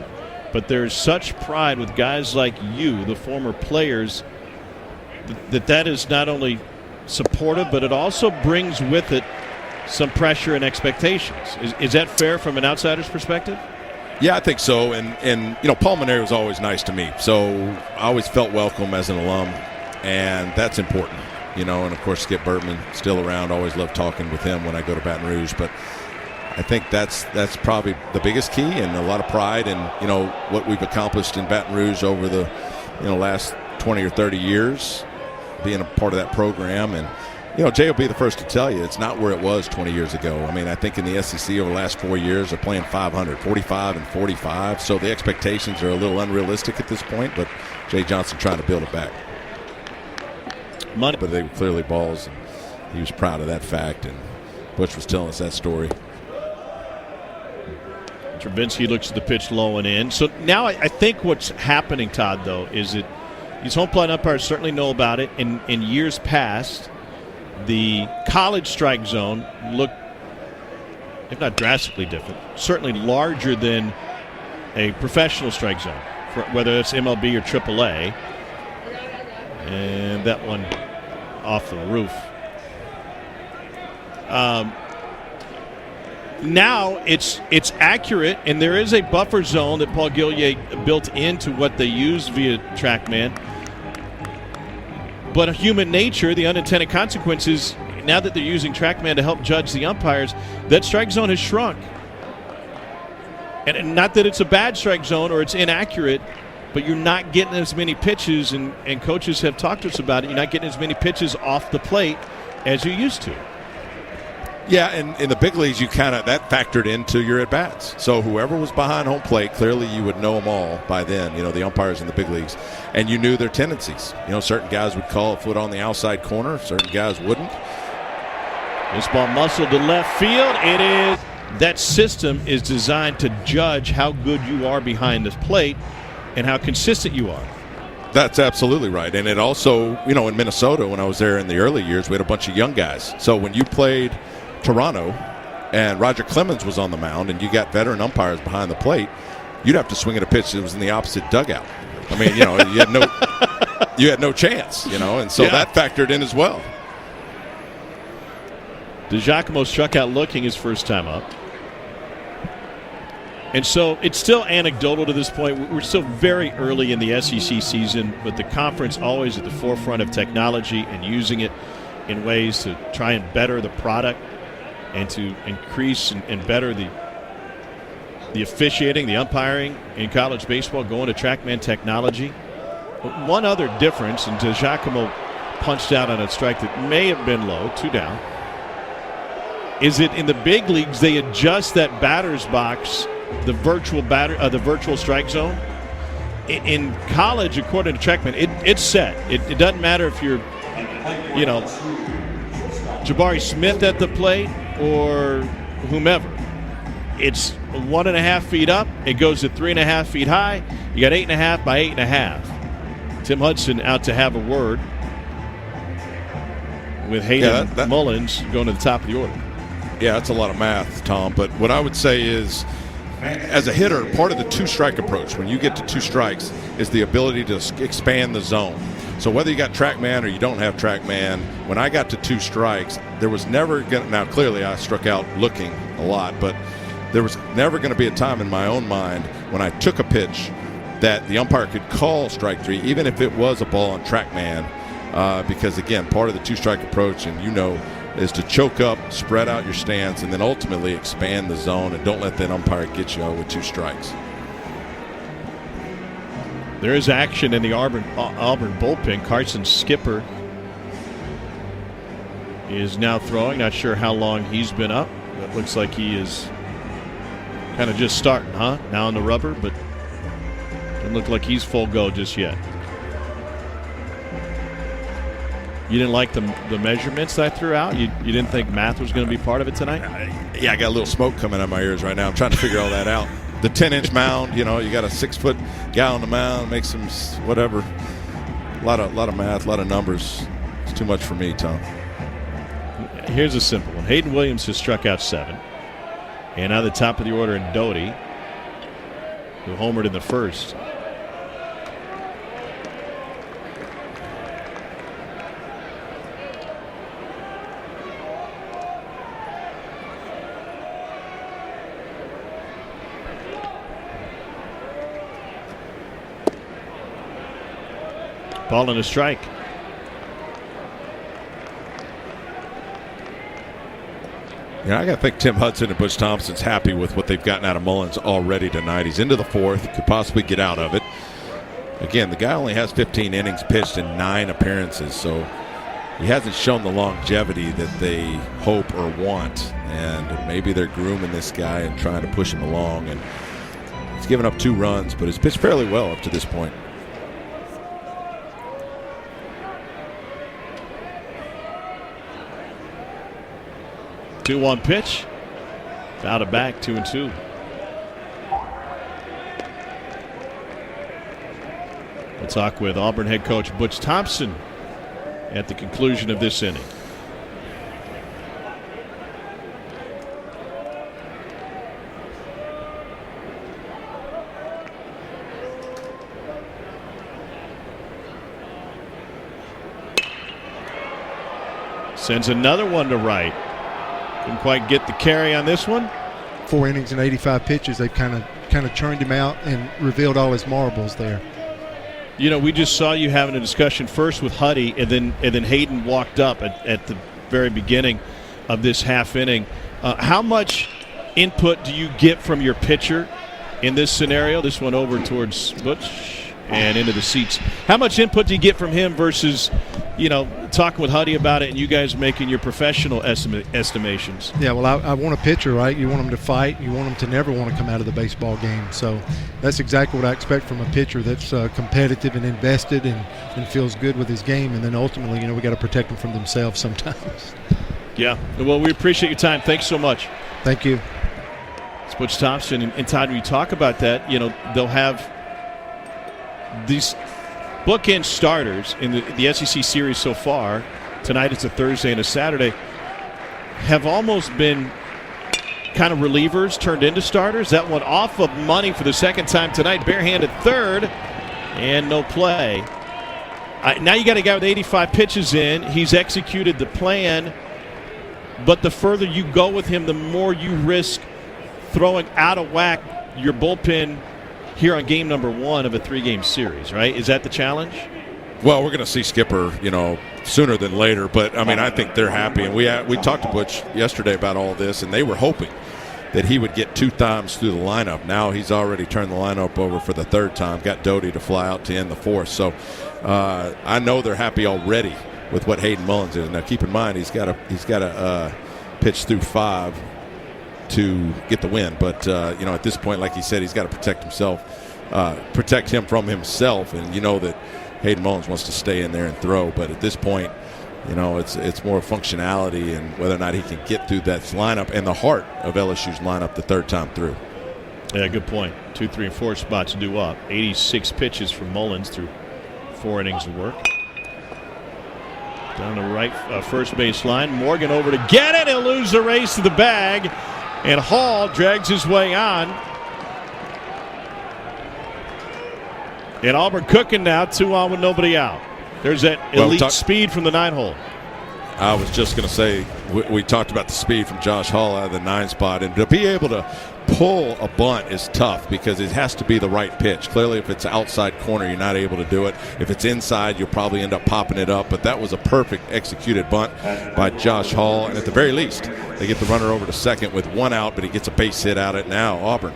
but there's such pride with guys like you, the former players, that is not only supportive, but it also brings with it some pressure and expectations. Is that fair from an outsider's perspective? Yeah, I think so. And Paul Maneri was always nice to me, so I always felt welcome as an alum, and that's important. And of course Skip Bertman still around. Always love talking with him when I go to Baton Rouge. But I think that's probably the biggest key, and a lot of pride in what we've accomplished in Baton Rouge over the last 20 or 30 years, being a part of that program. And Jay will be the first to tell you it's not where it was 20 years ago. I mean, I think in the SEC over the last 4 years they're playing 500, 45 and 45. So the expectations are a little unrealistic at this point. But Jay Johnson trying to build it back. Money. But they were clearly balls, and he was proud of that fact, and Butch was telling us that story. Travinsky looks at the pitch low and in. So now I think what's happening, Todd, though, is that these home plate umpires certainly know about it. In years past, the college strike zone looked, if not drastically different, certainly larger than a professional strike zone, whether it's MLB or AAA. And that one off the roof. Now it's accurate, and there is a buffer zone that Paul Gillier built into what they use via TrackMan. But human nature, the unintended consequences, now that they're using TrackMan to help judge the umpires, that strike zone has shrunk. And not that it's a bad strike zone or it's inaccurate, but you're not getting as many pitches, and coaches have talked to us about it. You're not getting as many pitches off the plate as you used to. Yeah, and in the big leagues, you that factored into your at-bats. So whoever was behind home plate, clearly you would know them all by then, the umpires in the big leagues. And you knew their tendencies. Certain guys would call a foot on the outside corner, certain guys wouldn't. This ball muscled to left field. It is. That system is designed to judge how good you are behind the plate and how consistent you are. That's absolutely right. And it also, in Minnesota, when I was there in the early years, we had a bunch of young guys. So when you played Toronto and Roger Clemens was on the mound and you got veteran umpires behind the plate, you'd have to swing at a pitch that was in the opposite dugout. I mean, you had no chance, and so that factored in as well. DiGiacomo struck out looking his first time up. And so it's still anecdotal to this point. We're still very early in the SEC season, but the conference always at the forefront of technology and using it in ways to try and better the product and to increase and better the officiating, the umpiring in college baseball, going to TrackMan technology. But one other difference, and DiGiacomo punched out on a strike that may have been low, 2 down, is that in the big leagues they adjust that batter's box, the virtual strike zone. In college, according to TrackMan, it's set. It doesn't matter if you're, Jabari Smith at the plate or whomever. It's 1.5 feet up. It goes to 3.5 feet high. You got 8.5 by 8.5. Tim Hudson out to have a word with Hayden Mullins going to the top of the order. Yeah, that's a lot of math, Tom. But what I would say is, as a hitter, part of the 2-strike approach, when you get to 2 strikes, is the ability to expand the zone. So whether you got TrackMan or you don't have TrackMan, when I got to 2 strikes, there was never going to – now, clearly I struck out looking a lot, but there was never going to be a time in my own mind when I took a pitch that the umpire could call strike 3, even if it was a ball on TrackMan, because, again, part of the 2-strike approach, and is to choke up, spread out your stance, and then ultimately expand the zone and don't let that umpire get you with 2 strikes. There is action in the Auburn bullpen. Carson Skipper is now throwing. Not sure how long he's been up. It looks like he is kind of just starting, now on the rubber, but doesn't look like he's full go just yet. You didn't like the measurements that I threw out? You didn't think math was going to be part of it tonight? Yeah, I got a little smoke coming out of my ears right now. I'm trying to figure all that out. The 10-inch mound, you got a 6-foot guy on the mound, make some whatever. A lot of math, a lot of numbers. It's too much for me, Tom. Here's a simple one. Hayden Williams has struck out 7. And now the top of the order in Doty, who homered in the first. Ball and a strike. I got to think Tim Hudson and Butch Thompson's happy with what they've gotten out of Mullins already tonight. He's into the 4th, could possibly get out of it. Again, the guy only has 15 innings pitched in 9 appearances, so he hasn't shown the longevity that they hope or want. And maybe they're grooming this guy and trying to push him along. And he's given up 2 runs, but he's pitched fairly well up to this point. 2-1 pitch. Out of back, 2-2. We'll talk with Auburn head coach Butch Thompson at the conclusion of this inning. Sends another one to right. Didn't quite get the carry on this one. 4 innings and 85 pitches. They've kind of churned him out and revealed all his marbles there. We just saw you having a discussion first with Huddy, and then Hayden walked up at the very beginning of this half inning. How much input do you get from your pitcher in this scenario? This one over towards Butch and into the seats. How much input do you get from him versus, talking with Huddy about it and you guys making your professional estimations. Yeah, well, I want a pitcher, right? You want them to fight. You want them to never want to come out of the baseball game. So that's exactly what I expect from a pitcher that's competitive and invested and feels good with his game. And then ultimately, we got to protect them from themselves sometimes. Yeah. Well, we appreciate your time. Thanks so much. Thank you. It's Butch Thompson. And Todd, when you talk about that, they'll have these bookend starters in the SEC series so far. Tonight it's a Thursday and a Saturday. Have almost been kind of relievers turned into starters. That one off of money for the second time tonight. Barehanded third and no play. Now you got a guy with 85 pitches in. He's executed the plan. But the further you go with him, the more you risk throwing out of whack your bullpen here on game number 1 of a 3-game series, right? Is that the challenge? Well, we're going to see Skipper, sooner than later. But, I think they're happy. And we talked to Butch yesterday about all this, and they were hoping that he would get 2 times through the lineup. Now he's already turned the lineup over for the 3rd time, got Doty to fly out to end the 4th. So I know they're happy already with what Hayden Mullins is. Now, keep in mind, he's got to pitch through 5 to get the win. But, at this point, like he said, he's got to protect him from himself. And that Hayden Mullins wants to stay in there and throw. But at this point, it's more functionality and whether or not he can get through that lineup and the heart of LSU's lineup the 3rd time through. Yeah, good point. 2, 3, and 4 spots due up. 86 pitches from Mullins through 4 innings of work. Down the right first base line. Morgan over to get it. He'll lose the race to the bag. And Hall drags his way on. And Auburn cooking now, 2 on with nobody out. There's that elite speed from the 9-hole. I was just going to say, we talked about the speed from Josh Hall out of the 9 spot. And to be able to pull a bunt is tough because it has to be the right pitch. Clearly, if it's outside corner, you're not able to do it. If it's inside, you'll probably end up popping it up. But that was a perfect executed bunt by Josh Hall. And at the very least, they get the runner over to second with 1 out, but he gets a base hit out it. Now Auburn,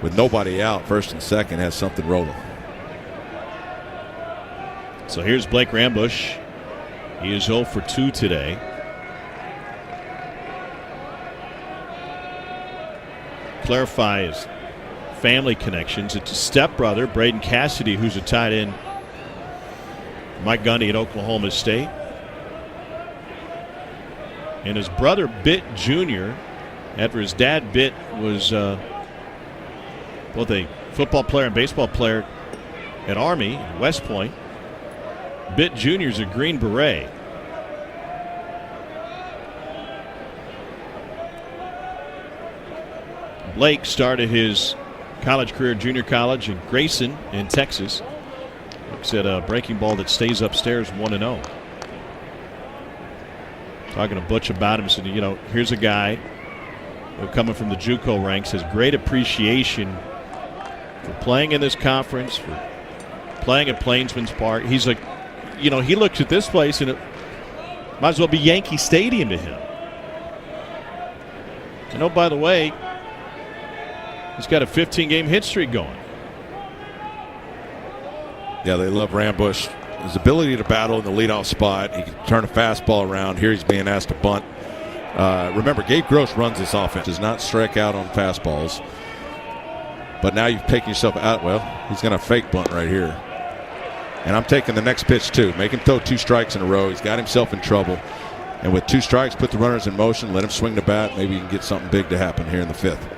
with nobody out, 1st and 2nd, has something rolling. So here's Blake Rambush. He is 0 for 2 today. Clarify his family connections. It's a stepbrother, Braden Cassidy, who's a tight end. Mike Gundy at Oklahoma State. And his brother, Bitt Jr., after his dad, Bitt, was both a football player and baseball player at Army, West Point. Bitt Jr. is a Green Beret. Blake started his college career, junior college in Grayson in Texas. Looks at a breaking ball that stays upstairs 1-0. Talking to Butch about him, said, here's a guy who coming from the JUCO ranks has great appreciation for playing in this conference, for playing at Plainsman's Park. He's like, he looks at this place and it might as well be Yankee Stadium to him. And oh, by the way, he's got a 15-game hit streak going. Yeah, they love Rambush. His ability to battle in the leadoff spot. He can turn a fastball around. Here he's being asked to bunt. Remember, Gabe Gross runs this offense. Does not strike out on fastballs. But now you've taken yourself out. Well, he's going to fake bunt right here. And I'm taking the next pitch, too. Make him throw 2 strikes in a row. He's got himself in trouble. And with 2 strikes, put the runners in motion. Let him swing the bat. Maybe you can get something big to happen here in the 5th.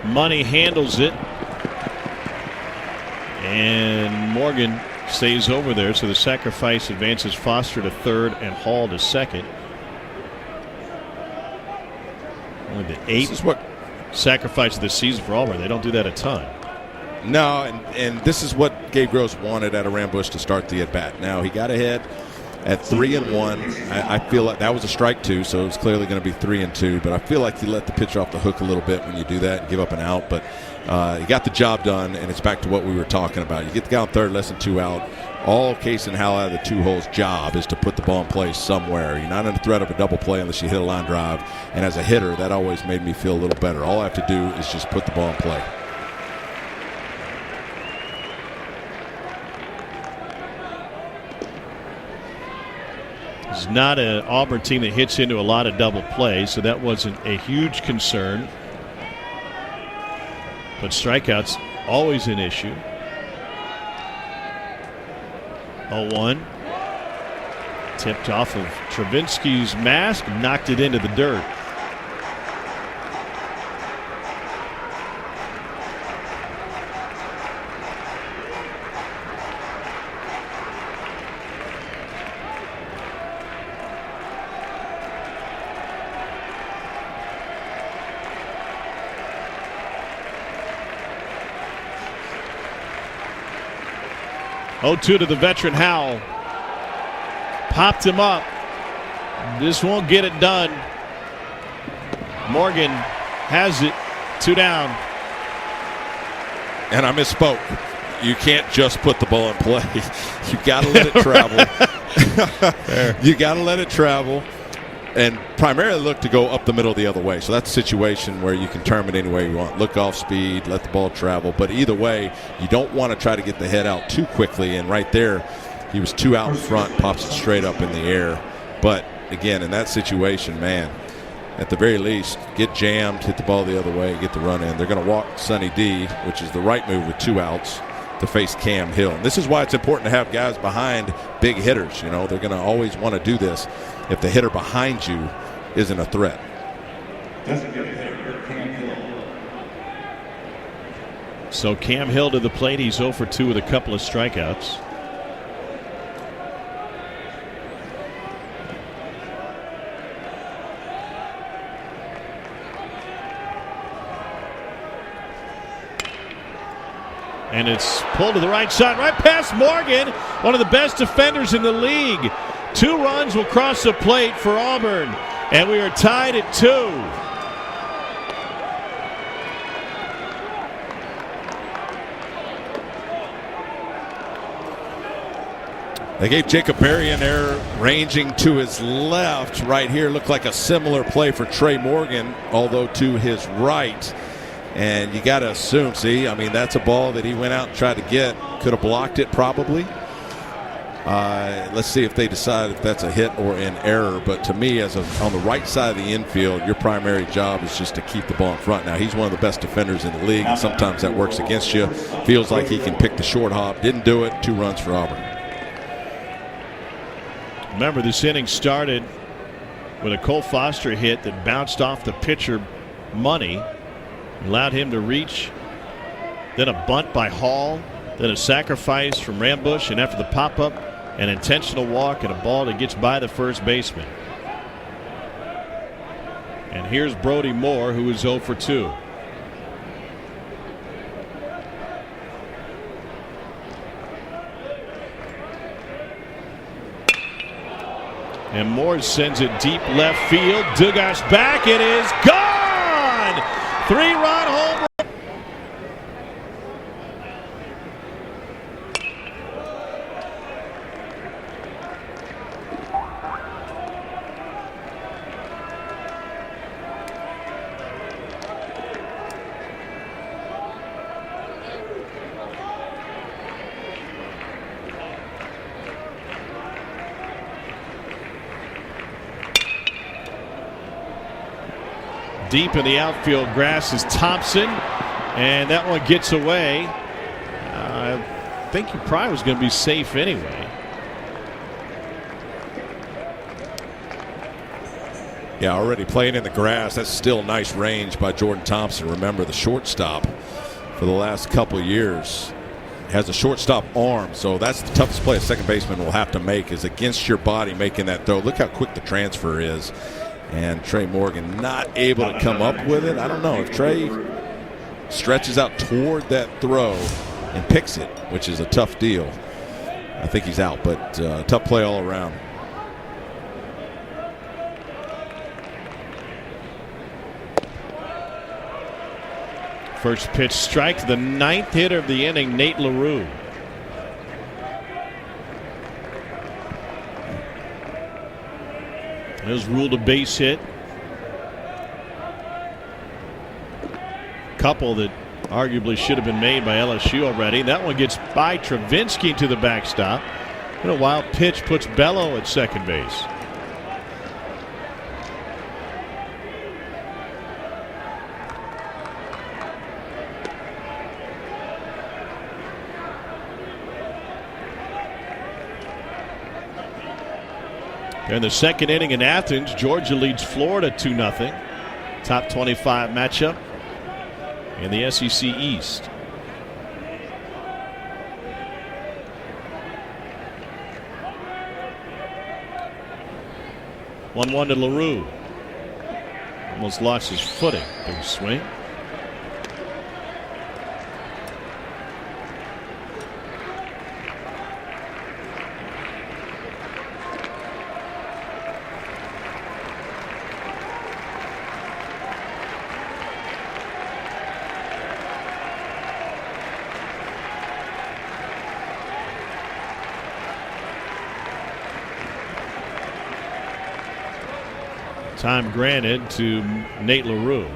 Money handles it. And Morgan stays over there, so the sacrifice advances Foster to 3rd and Hall to 2nd. Only the 8th sacrifice of the season for Auburn. They don't do that a ton. No, and this is what Gabe Gross wanted out of Rambush to start the at-bat. Now, he got ahead At 3-1, I feel like that was a strike two, so it was clearly going to be 3-2. But I feel like you let the pitcher off the hook a little bit when you do that and give up an out. But you got the job done, and it's back to what we were talking about. You get the guy on third, less than 2 out. All Case and Hal out of the 2 holes' job is to put the ball in play somewhere. You're not under threat of a double play unless you hit a line drive. And as a hitter, that always made me feel a little better. All I have to do is just put the ball in play. It's not an Auburn team that hits into a lot of double plays, so that wasn't a huge concern. But strikeouts always an issue. 0-1. Tipped off of Travinsky's mask, knocked it into the dirt. To the veteran Howell. Popped him up. This won't get it done. Morgan has it. 2 down. And I misspoke. You can't just put the ball in play. You got to let it travel. You got to let it travel. And primarily look to go up the middle the other way. So that's a situation where you can term it any way you want. Look off speed, let the ball travel. But either way, you don't want to try to get the head out too quickly. And right there, he was 2 out in front, pops it straight up in the air. But, again, in that situation, man, at the very least, get jammed, hit the ball the other way, get the run in. They're going to walk Sonny D, which is the right move with 2 outs, to face Cam Hill. And this is why it's important to have guys behind big hitters. You know, they're going to always want to do this if the hitter behind you isn't a threat. So Cam Hill to the plate. He's 0 for 2 with a couple of strikeouts. And it's pulled to the right side, right past Morgan, one of the best defenders in the league. 2 runs will cross the plate for Auburn, and we are tied at 2. They gave Jacob Berry an error ranging to his left. Right here looked like a similar play for Trey Morgan, although to his right. And you got to assume, see, I mean, that's a ball that he went out and tried to get. Could have blocked it probably. Let's see if they decide if that's a hit or an error. But to me, on the right side of the infield, your primary job is just to keep the ball in front. Now, he's one of the best defenders in the league, and sometimes that works against you. Feels like he can pick the short hop. Didn't do it. 2 runs for Auburn. Remember, this inning started with a Cole Foster hit that bounced off the pitcher Money, allowed him to reach. Then a bunt by Hall. Then a sacrifice from Rambush, and after the pop-up, an intentional walk and a ball that gets by the first baseman. And here's Brody Moore, who is 0 for 2. And Moore sends it deep left field. Dugas back. It is gone! 3-run home run. Deep in the outfield grass is Thompson, and that one gets away. I think he probably was going to be safe anyway. Yeah, already playing in the grass. That's still nice range by Jordan Thompson. Remember, the shortstop for the last couple of years has a shortstop arm, so that's the toughest play a second baseman will have to make, is against your body making that throw. Look how quick the transfer is. And Trey Morgan not able to come up with it. I don't know if Trey stretches out toward that throw and picks it, which is a tough deal. I think he's out, but tough play all around. First pitch strike, the 9th hitter of the inning, Nate LaRue. It was ruled a base hit. Couple that arguably should have been made by LSU already. That one gets by Travinsky to the backstop. And a wild pitch puts Bello at second base. In the second inning in Athens, Georgia leads Florida 2-0. Top 25 matchup in the SEC East. One to LaRue. Almost lost his footing. Big swing. Time granted to Nate LaRue.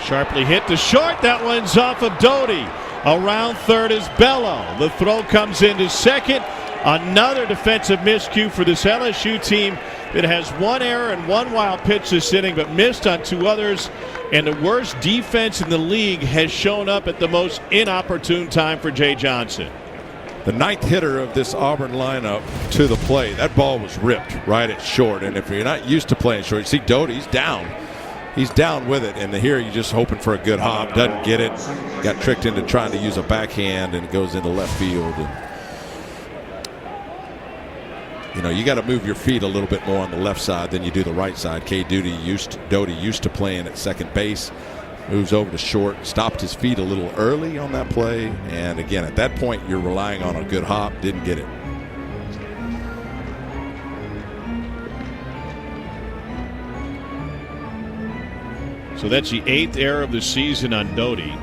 Sharply hit to short. That one's off of Doty. Around third is Bello. The throw comes into second. Another defensive miscue for this LSU team that has one error and one wild pitch this inning, but missed on two others. And the worst defense in the league has shown up at the most inopportune time for Jay Johnson. The 9th hitter of this Auburn lineup to the plate. That ball was ripped right at short. And if you're not used to playing short, you see Doty's down. He's down with it. And here you're just hoping for a good hop. Doesn't get it. Got tricked into trying to use a backhand, and it goes into left field. And you got to move your feet a little bit more on the left side than you do the right side. Doty used to playing at second base, moves over to short, stopped his feet a little early on that play, and again at that point you're relying on a good hop. Didn't get it. So that's the 8th error of the season on Doty.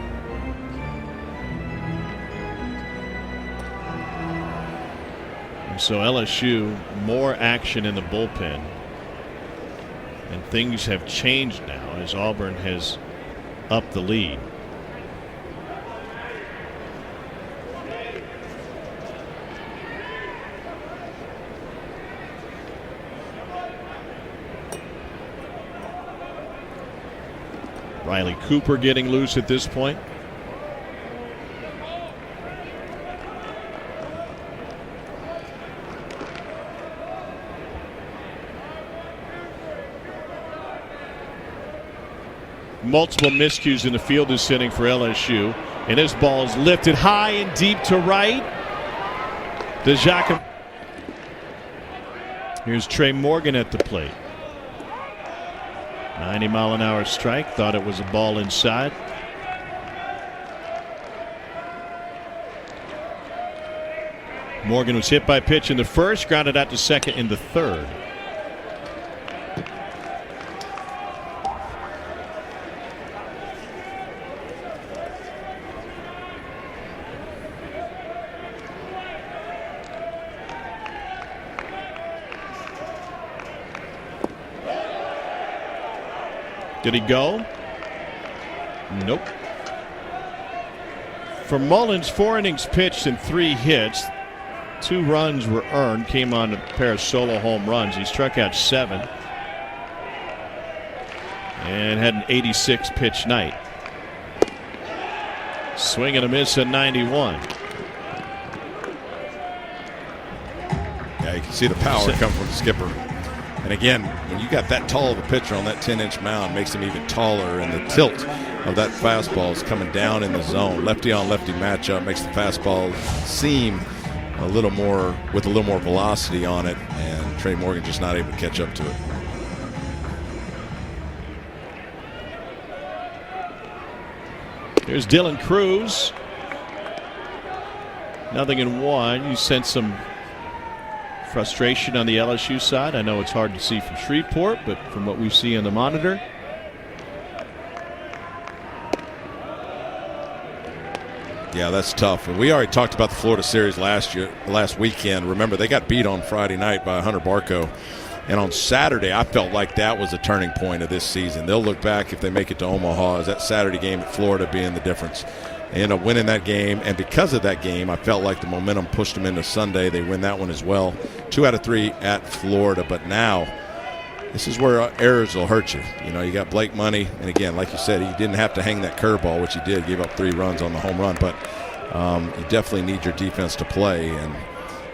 So LSU, more action in the bullpen. And things have changed now as Auburn has upped the lead. Riley Cooper getting loose at this point. Multiple miscues in the field this inning for LSU. And his ball is lifted high and deep to right. Here's Trey Morgan at the plate. 90-mile-an-hour strike. Thought it was a ball inside. Morgan was hit by a pitch in the first, grounded out to second in the third. Did he go? Nope. For Mullins, 4 innings pitched and 3 hits. 2 runs were earned, came on a pair of solo home runs. He struck out 7 and had an 86 pitch night. Swing and a miss at 91. Yeah, you can see the power come from the skipper. And again, when you got that tall of a pitcher on that 10-inch mound, makes him even taller, and the tilt of that fastball is coming down in the zone. Lefty on lefty matchup makes the fastball seem a little more with a little more velocity on it, and Trey Morgan just not able to catch up to it. Here's Dylan Cruz. 0-1. You sense some frustration on the LSU side. I know it's hard to see from Shreveport, but from what we see on the monitor. Yeah, that's tough. And we already talked about the Florida series last weekend. Remember, they got beat on Friday night by Hunter Barco. And on Saturday, I felt like that was a turning point of this season. They'll look back if they make it to Omaha as that Saturday game at Florida being the difference. They end up winning that game, and because of that game, I felt like the momentum pushed them into Sunday. They win that one as well. 2 out of 3 at Florida. But now, this is where errors will hurt you. You know, you got Blake Money, and again, like you said, he didn't have to hang that curveball, which he did, gave up 3 runs on the home run. But you definitely need your defense to play, and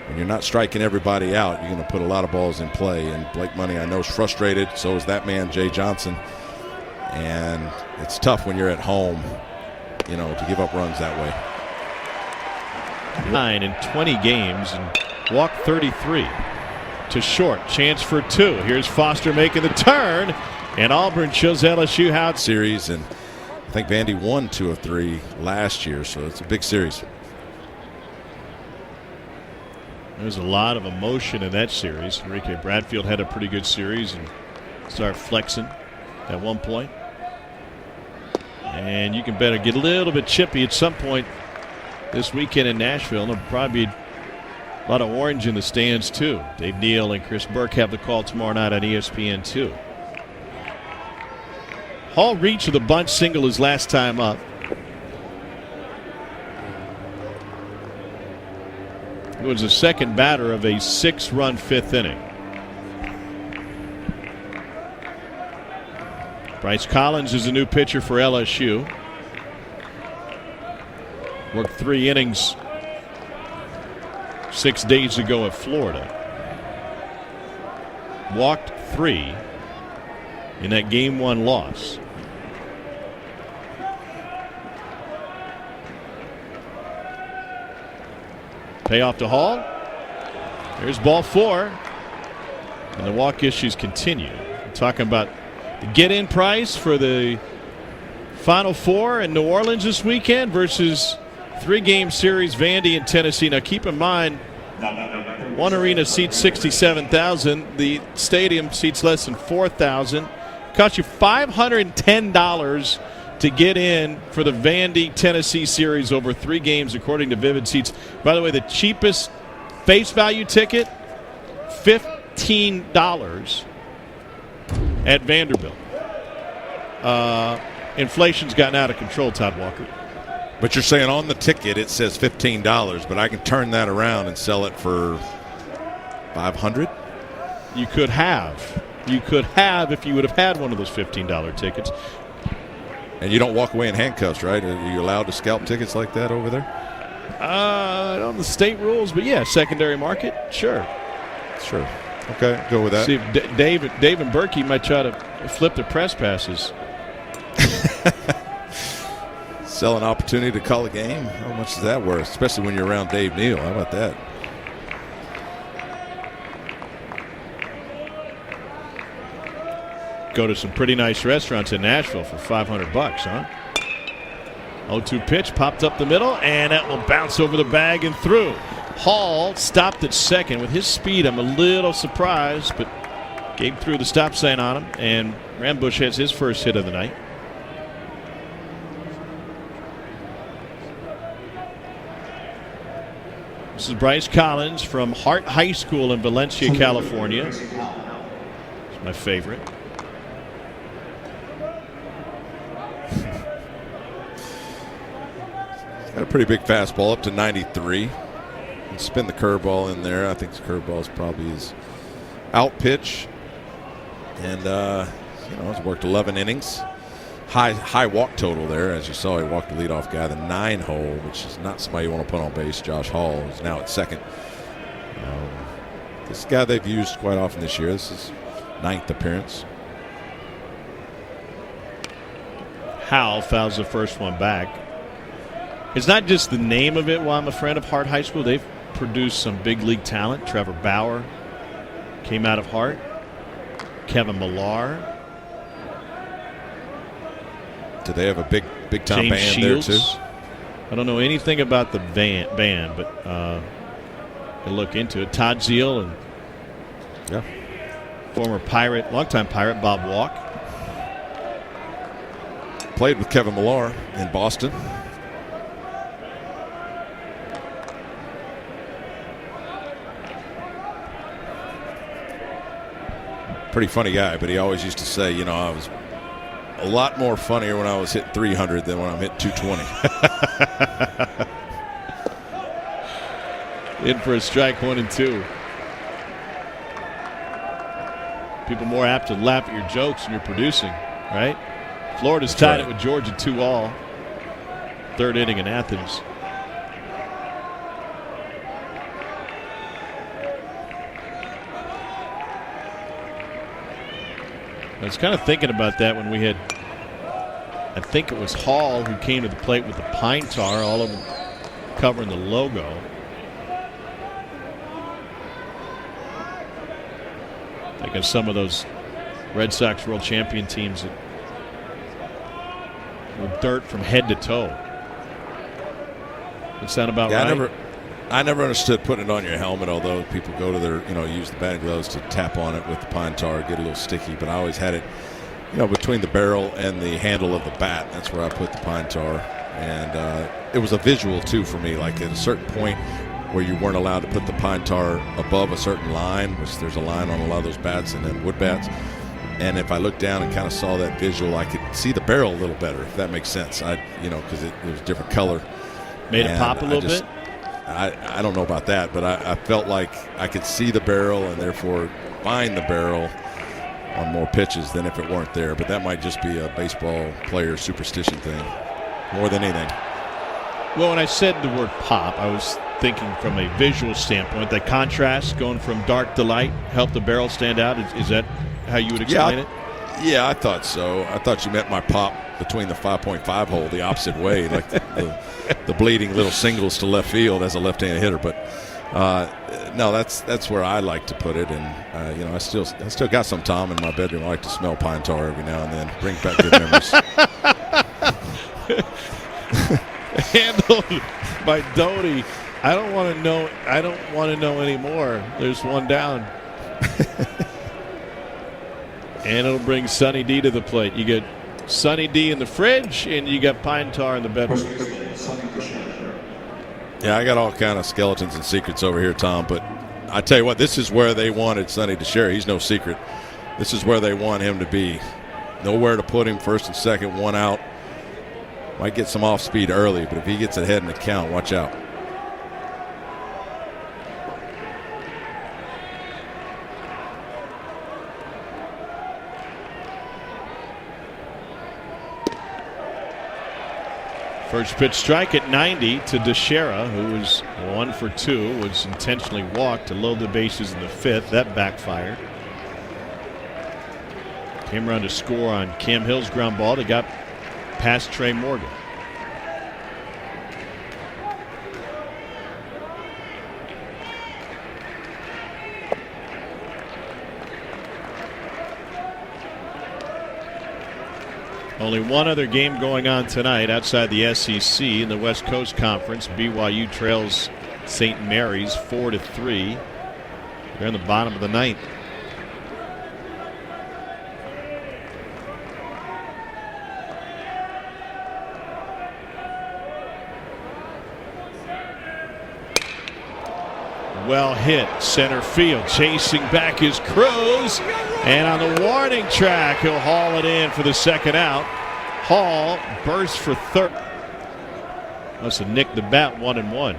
when you're not striking everybody out, you're going to put a lot of balls in play. And Blake Money, I know, is frustrated. So is that man, Jay Johnson. And it's tough when you're at home, you know, to give up runs that way. 9 in 20 games and walked 33 to short. Chance for 2. Here's Foster making the turn, and Auburn shows LSU how it's series. And I think Vandy won 2 of 3 last year, so it's a big series. There's a lot of emotion in that series. Enrique Bradfield had a pretty good series and started flexing at one point. And you can better get a little bit chippy at some point this weekend in Nashville. There'll probably be a lot of orange in the stands, too. Dave Neal and Chris Burke have the call tomorrow night on ESPN2. Hall reached with a bunt single his last time up. It was the second batter of a 6-run 5th inning. Bryce Collins is a new pitcher for LSU. Worked 3 innings 6 days ago at Florida. Walked 3 in that Game 1 loss. Payoff to Hall. There's ball 4. And the walk issues continue. We're talking about the get-in price for the Final Four in New Orleans this weekend versus 3-game series, Vandy and Tennessee. Now keep in mind, one arena seats 67,000. The stadium seats less than 4,000. Cost you $510 to get in for the Vandy Tennessee series over 3 games, according to Vivid Seats. By the way, the cheapest face value ticket, $15 at Vanderbilt. Inflation's gotten out of control, Todd Walker. But you're saying on the ticket it says $15, but I can turn that around and sell it for $500? You could have. You could have if you would have had one of those $15 tickets. And you don't walk away in handcuffs, right? Are you allowed to scalp tickets like that over there? I don't know the state rules, but yeah, secondary market, sure. Sure. Okay, go with that. See if Dave and Berkey might try to flip the press passes. Sell an opportunity to call a game. How much is that worth? Especially when you're around Dave Neal. How about that? Go to some pretty nice restaurants in Nashville for $500, huh? 0-2 pitch popped up the middle, and that will bounce over the bag and through. Hall stopped at second. With his speed, I'm a little surprised, but Gabe threw the stop sign on him, and Rambush has his first hit of the night. This is Bryce Collins from Hart High School in Valencia, California. It's my favorite. Got a pretty big fastball up to 93. And spin the curveball in there. I think the curveball is probably his out pitch. And, it's worked 11 innings. High walk total there. As you saw, he walked the leadoff guy, the 9-hole, which is not somebody you want to put on base. Josh Hall is now at second. This guy they've used quite often this year. This is 9th appearance. Howell fouls the first one back. It's not just the name of it. While I'm a friend of Hart High School, they've produced some big league talent. Trevor Bauer came out of Hart. Kevin Millar. Do they have a big time James band Shields there too? I don't know anything about the band, but I'll look into it. Todd Zeal and former Pirate, longtime Pirate Bob Walk. Played with Kevin Millar in Boston. Pretty funny guy, but he always used to say, you know, I was a lot more funnier when I was hitting 300 than when I'm hitting 220. In for a strike, 1-2. People more apt to laugh at your jokes when you're producing, right? Florida's tied it with Georgia 2-all. Third inning in Athens. I was kind of thinking about that when we had, I think it was Hall who came to the plate with the pine tar all over covering the logo. Like of some of those Red Sox World Champion teams that were dirt from head to toe. Does that sound about right? I never understood putting it on your helmet, although people go to their, use the batting gloves to tap on it with the pine tar, get a little sticky. But I always had it, between the barrel and the handle of the bat. That's where I put the pine tar. And it was a visual, too, for me. Like at a certain point where you weren't allowed to put the pine tar above a certain line, which there's a line on a lot of those bats and then wood bats. And if I looked down and kind of saw that visual, I could see the barrel a little better, if that makes sense. Because it was a different color. Made it pop a little bit? I don't know about that, but I felt like I could see the barrel and therefore find the barrel on more pitches than if it weren't there. But that might just be a baseball player superstition thing more than anything. Well, when I said the word pop, I was thinking from a visual standpoint. That contrast going from dark to light helped the barrel stand out. Is that how you would explain it? Yeah, I thought so. I thought you meant my pop between the 5.5 hole the opposite way, like the bleeding little singles to left field as a left-handed hitter. But no, that's where I like to put it. And I still got some, Tom, in my bedroom. I like to smell pine tar every now and then. Brings back good memories. Handled by Doty. I don't want to know anymore. There's one down. And it'll bring Sonny D to the plate. You get Sonny D in the fridge, and you got pine tar in the bedroom. Yeah, I got all kind of skeletons and secrets over here, Tom. But I tell you what, this is where they wanted Sonny to share. He's no secret. This is where they want him to be. Nowhere to put him, first and second, one out. Might get some off speed early, but if he gets ahead in the count, watch out. First pitch strike at 90 to Teixeira, who was 1 for 2, was intentionally walked to load the bases in the fifth. That backfired. Came around to score on Cam Hill's ground ball. They got past Trey Morgan. Only one other game going on tonight outside the SEC in the West Coast Conference. BYU trails St. Mary's 4-3. They're in the bottom of the ninth. Well hit, center field, chasing back his Cruz, and on the warning track, he'll haul it in for the second out. Hall bursts for third. Must have nicked the bat 1-1.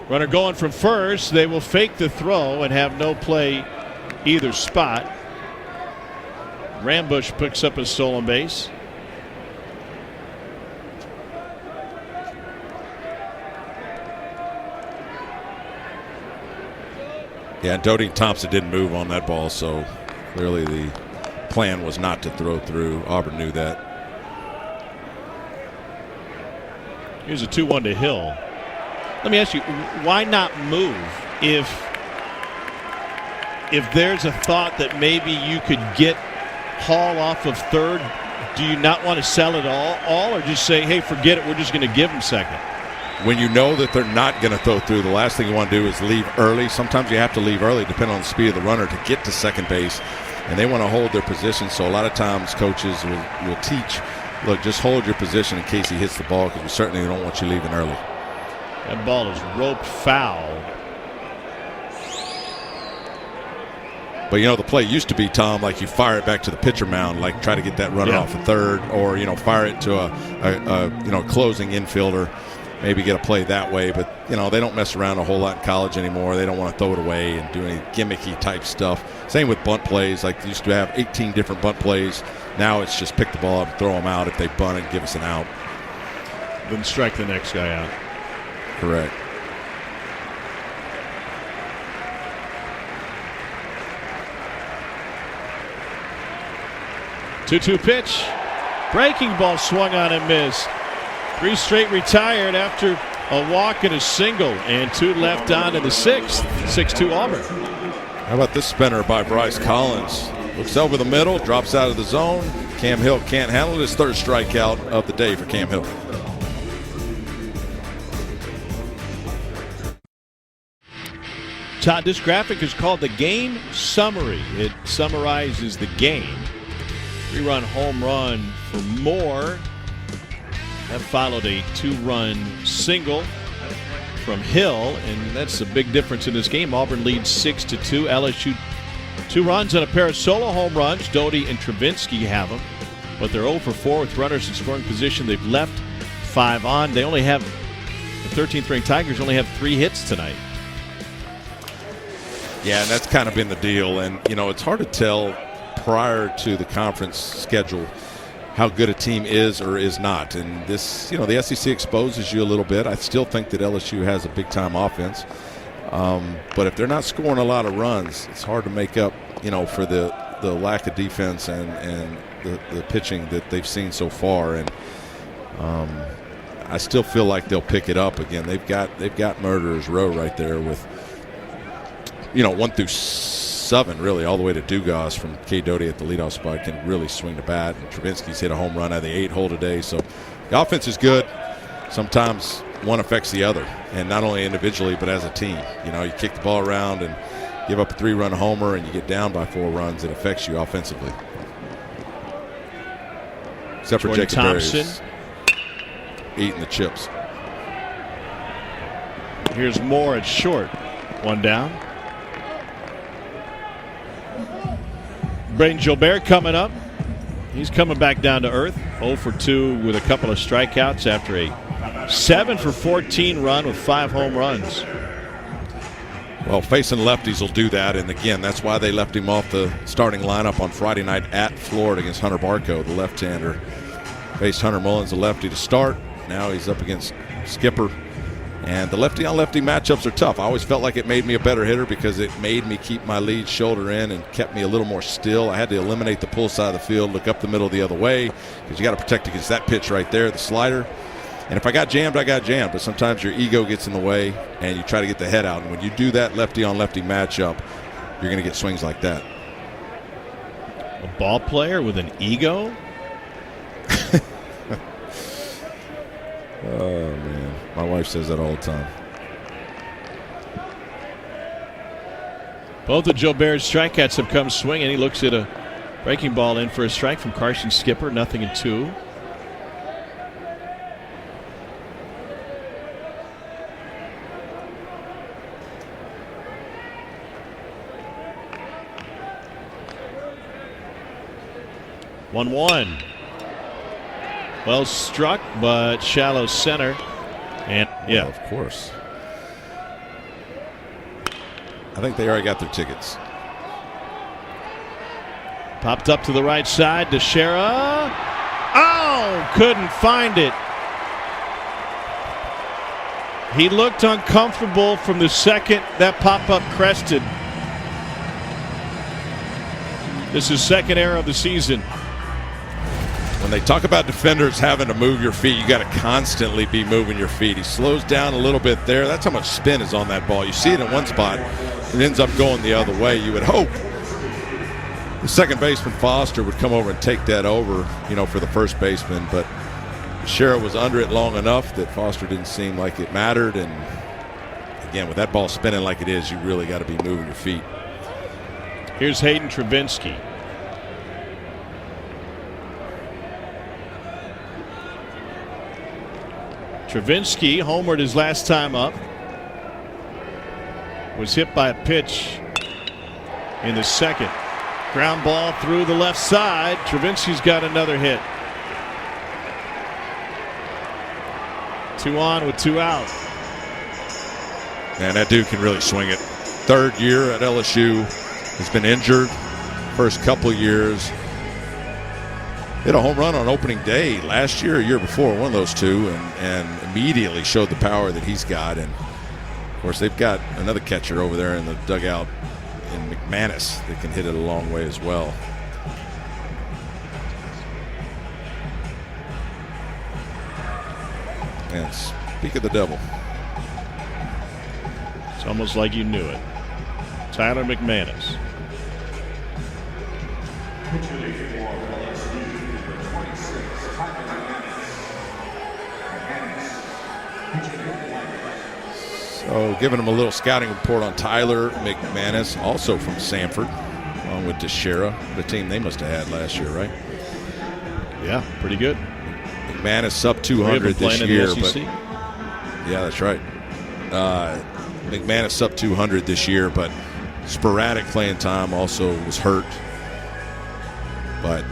Runner going from first. They will fake the throw and have no play either spot. Rambush picks up a stolen base. Yeah, and Doty Thompson didn't move on that ball, so clearly the plan was not to throw through. Auburn knew that. Here's a 2-1 to Hill. Let me ask you, why not move if there's a thought that maybe you could get Hall off of third? Do you not want to sell it all, or just say, hey, forget it, we're just going to give him second? When you know that they're not going to throw through, the last thing you want to do is leave early. Sometimes you have to leave early depending on the speed of the runner to get to second base, and they want to hold their position. So a lot of times coaches will teach, look, just hold your position in case he hits the ball, because we certainly don't want you leaving early. That ball is roped foul. But, the play used to be, Tom, like you fire it back to the pitcher mound, like try to get that runner off the third, or, fire it to a closing infielder, maybe get a play that way. But, they don't mess around a whole lot in college anymore. They don't want to throw it away and do any gimmicky type stuff. Same with bunt plays. Like they used to have 18 different bunt plays. Now it's just pick the ball up and throw them out if they bunt and give us an out. Then strike the next guy out. Correct. Two-two pitch. Breaking ball swung on and missed. 3 straight retired after a walk and a single, and 2 left on in the 6th. 6-2 Auburn. How about this spinner by Bryce Collins? Looks over the middle, drops out of the zone. Cam Hill can't handle it. His 3rd strikeout of the day for Cam Hill. Todd, this graphic is called the game summary. It summarizes the game. 3-run home run for Moore. That followed a 2-run single from Hill, and that's a big difference in this game. Auburn leads 6-2. LSU 2 runs and a pair of solo home runs. Doty and Travinsky have them, but they're 0 for 4 with runners in scoring position. They've left 5 on. They only have the 13th ranked Tigers only have 3 hits tonight. Yeah, and that's kind of been the deal. And, it's hard to tell prior to the conference schedule how good a team is or is not. And this, the SEC exposes you a little bit. I still think that LSU has a big-time offense. But if they're not scoring a lot of runs, it's hard to make up, for the lack of defense and the pitching that they've seen so far. And I still feel like they'll pick it up again. They've got Murderer's Row right there with 1 through 7, really, all the way to Dugas from K. Doty at the leadoff spot can really swing the bat. And Travinsky's hit a home run out of the 8-hole today. So the offense is good. Sometimes one affects the other, and not only individually but as a team. You kick the ball around and give up a 3-run homer and you get down by 4 runs, it affects you offensively. Except for Jacob Thompson eating the chips. Here's Moore at short. 1 down. Braden Gilbert coming up. He's coming back down to earth. 0 for 2 with a couple of strikeouts after a 7 for 14 run with 5 home runs. Well, facing lefties will do that, and again, that's why they left him off the starting lineup on Friday night at Florida against Hunter Barco, the left-hander. Faced Hunter Mullins, the lefty, to start. Now he's up against Skipper. And the lefty-on-lefty matchups are tough. I always felt like it made me a better hitter because it made me keep my lead shoulder in and kept me a little more still. I had to eliminate the pull side of the field, look up the middle the other way, because you got to protect against that pitch right there, the slider. And if I got jammed, I got jammed. But sometimes your ego gets in the way, and you try to get the head out. And when you do that lefty-on-lefty matchup, you're going to get swings like that. A ball player with an ego? Oh, man. My wife says that all the time. Both of Gilbert's strikeouts have come swinging. He looks at a breaking ball in for a strike from Carson Skipper. 0-2. One. Well struck, but shallow center. And yeah, of course. I think they already got their tickets. Popped up to the right side. Teixeira. Oh, couldn't find it. He looked uncomfortable from the second that pop-up crested. This is second error of the season. When they talk about defenders having to move your feet, you got to constantly be moving your feet. He slows down a little bit there. That's how much spin is on that ball. You see it in one spot, it ends up going the other way. You would hope the second baseman Foster would come over and take that over, for the first baseman, but Teixeira was under it long enough that Foster didn't seem like it mattered. And again, with that ball spinning like it is, you really got to be moving your feet. Here's Hayden Travinski. Travinski homered his last time up. Was hit by a pitch in the second. Ground ball through the left side. Travinski's got another hit. 2 on with 2 out. Man, that dude can really swing it. Third year at LSU. Has been injured. First couple years. Hit a home run on opening day last year or year before, one of those two, and immediately showed the power that he's got. And, of course, they've got another catcher over there in the dugout in McManus that can hit it a long way as well. And speak of the devil. It's almost like you knew it. Tyler McManus. So giving him a little scouting report on Tyler McManus, also from Sanford, along with Teixeira, the team they must have had last year, right? Yeah, pretty good. McManus sub 200 this year, but yeah, that's right. McManus sub 200 this year, but sporadic playing time. Also was hurt, but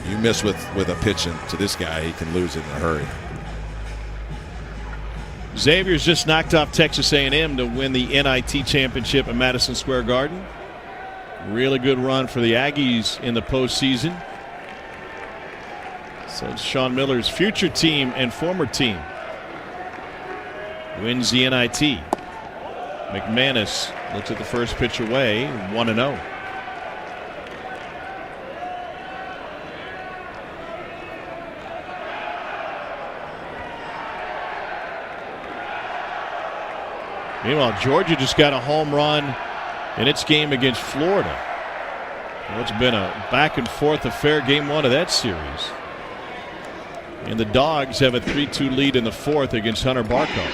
you miss with a pitch to this guy, he can lose it in a hurry. Xavier's just knocked off Texas A&M to win the NIT championship at Madison Square Garden. Really good run for the Aggies in the postseason. So Sean Miller's future team and former team wins the NIT. McManus looks at the first pitch away, 1-0. Meanwhile, Georgia just got a home run in its game against Florida. Well, it's been a back-and-forth affair, game 1 of that series. And the Dogs have a 3-2 lead in the 4th against Hunter Barco.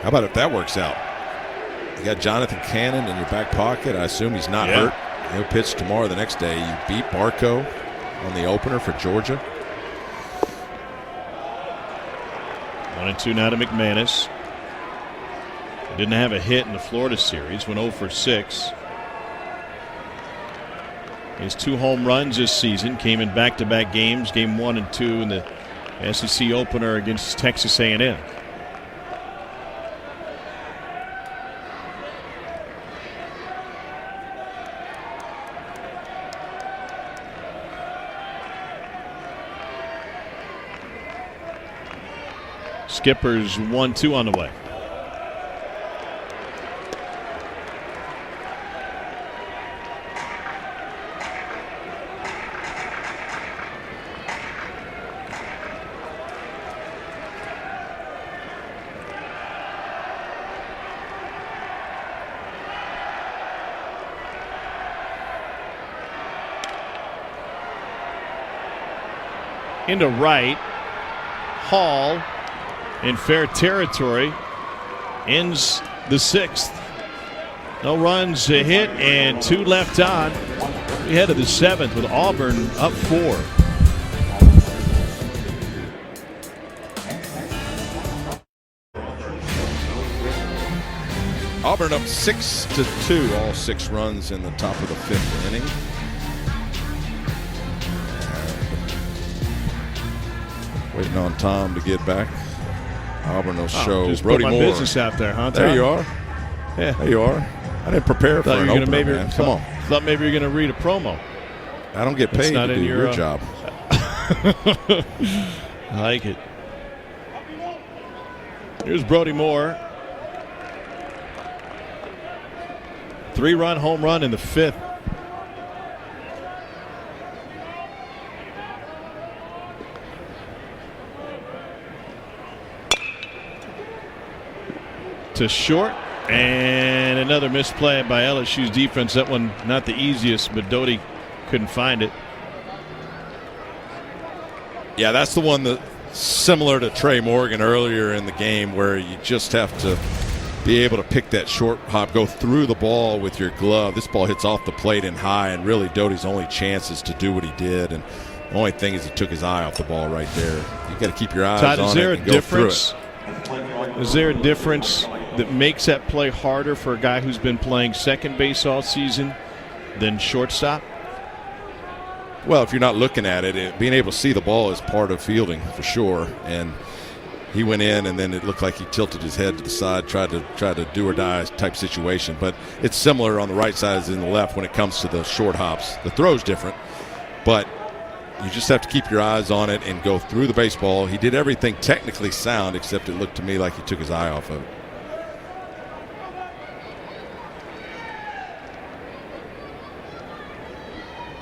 How about if that works out? You got Jonathan Cannon in your back pocket. I assume he's not hurt. He'll pitch tomorrow, the next day. You beat Barco on the opener for Georgia. 1-2 now to McManus. He didn't have a hit in the Florida series. Went 0 for 6. His 2 home runs this season came in back-to-back games, game 1 and 2 in the SEC opener against Texas A&M. Skipper's 1-2 on the way. Into right. Hall in fair territory ends the 6th. No runs, a hit, and 2 left on. We head to the 7th with Auburn up 4. Auburn up 6-2, all 6 runs in the top of the 5th inning. Waiting on Tom to get back. Auburn will show just Brody put my Moore. business out there, huh, Tom? There you are. Yeah. There you are. I didn't prepare for an opener, man. Come on. Thought maybe you're going to read a promo. I don't get paid to do your job. I like it. Here's Brody Moore. 3-run home run in the 5th. To short, and another misplay by LSU's defense. That one not the easiest, but Doty couldn't find it. Yeah, that's the one that similar to Trey Morgan earlier in the game, where you just have to be able to pick that short hop, go through the ball with your glove. This ball hits off the plate and high, and really Doty's only chance is to do what he did. And the only thing is he took his eye off the ball right there. You got to keep your eyes Todd, on it and go through it. Is there a difference that makes that play harder for a guy who's been playing second base all season than shortstop? Well, if you're not looking at it, being able to see the ball is part of fielding for sure. And he went in, and then it looked like he tilted his head to the side, tried to do or die type situation. But it's similar on the right side as in the left when it comes to the short hops. The throw's different, but you just have to keep your eyes on it and go through the baseball. He did everything technically sound, except it looked to me like he took his eye off of it.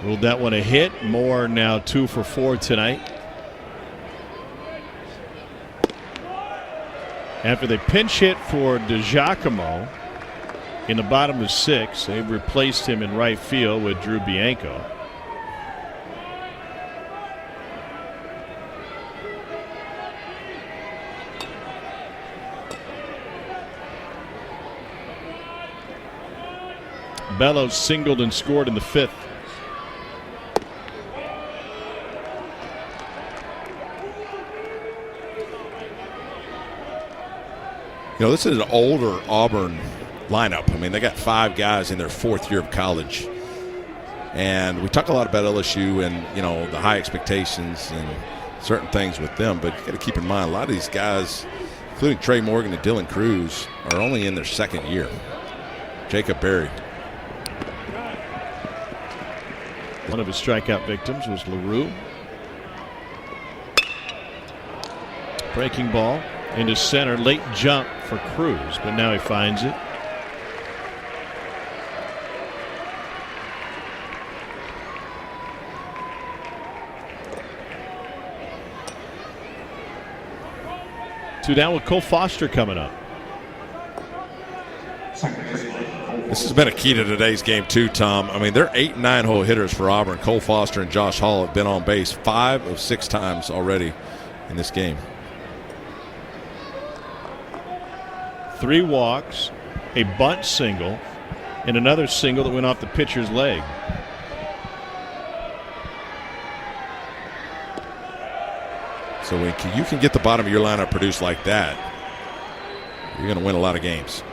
Ruled that one a hit. Moore now 2 for 4 tonight. After they pinch hit for DiGiacomo in the bottom of 6, they replaced him in right field with Drew Bianco. Bellows singled and scored in the 5th. You know, this is an older Auburn lineup. I mean, they got 5 guys in their 4th year of college. And we talk a lot about LSU and, you know, the high expectations and certain things with them. But you got to keep in mind, a lot of these guys, including Trey Morgan and Dylan Cruz, are only in their 2nd year. Jacob Berry. One of his strikeout victims was LaRue. Breaking ball into center, late jump for Cruz, but now he finds it. Two down with Cole Foster coming up. This has been a key to today's game too, Tom. I mean, they're 8 and 9 hole hitters for Auburn. Cole Foster and Josh Hall have been on base 5 of 6 times already in this game. 3 walks, a bunt single, and another single that went off the pitcher's leg. So when you can get the bottom of your lineup produced like that, you're going to win a lot of games.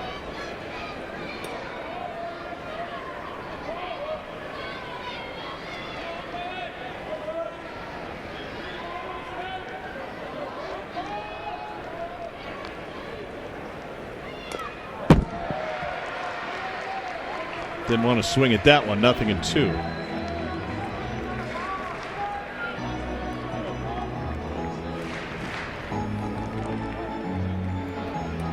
Didn't want to swing at that one. 0-2.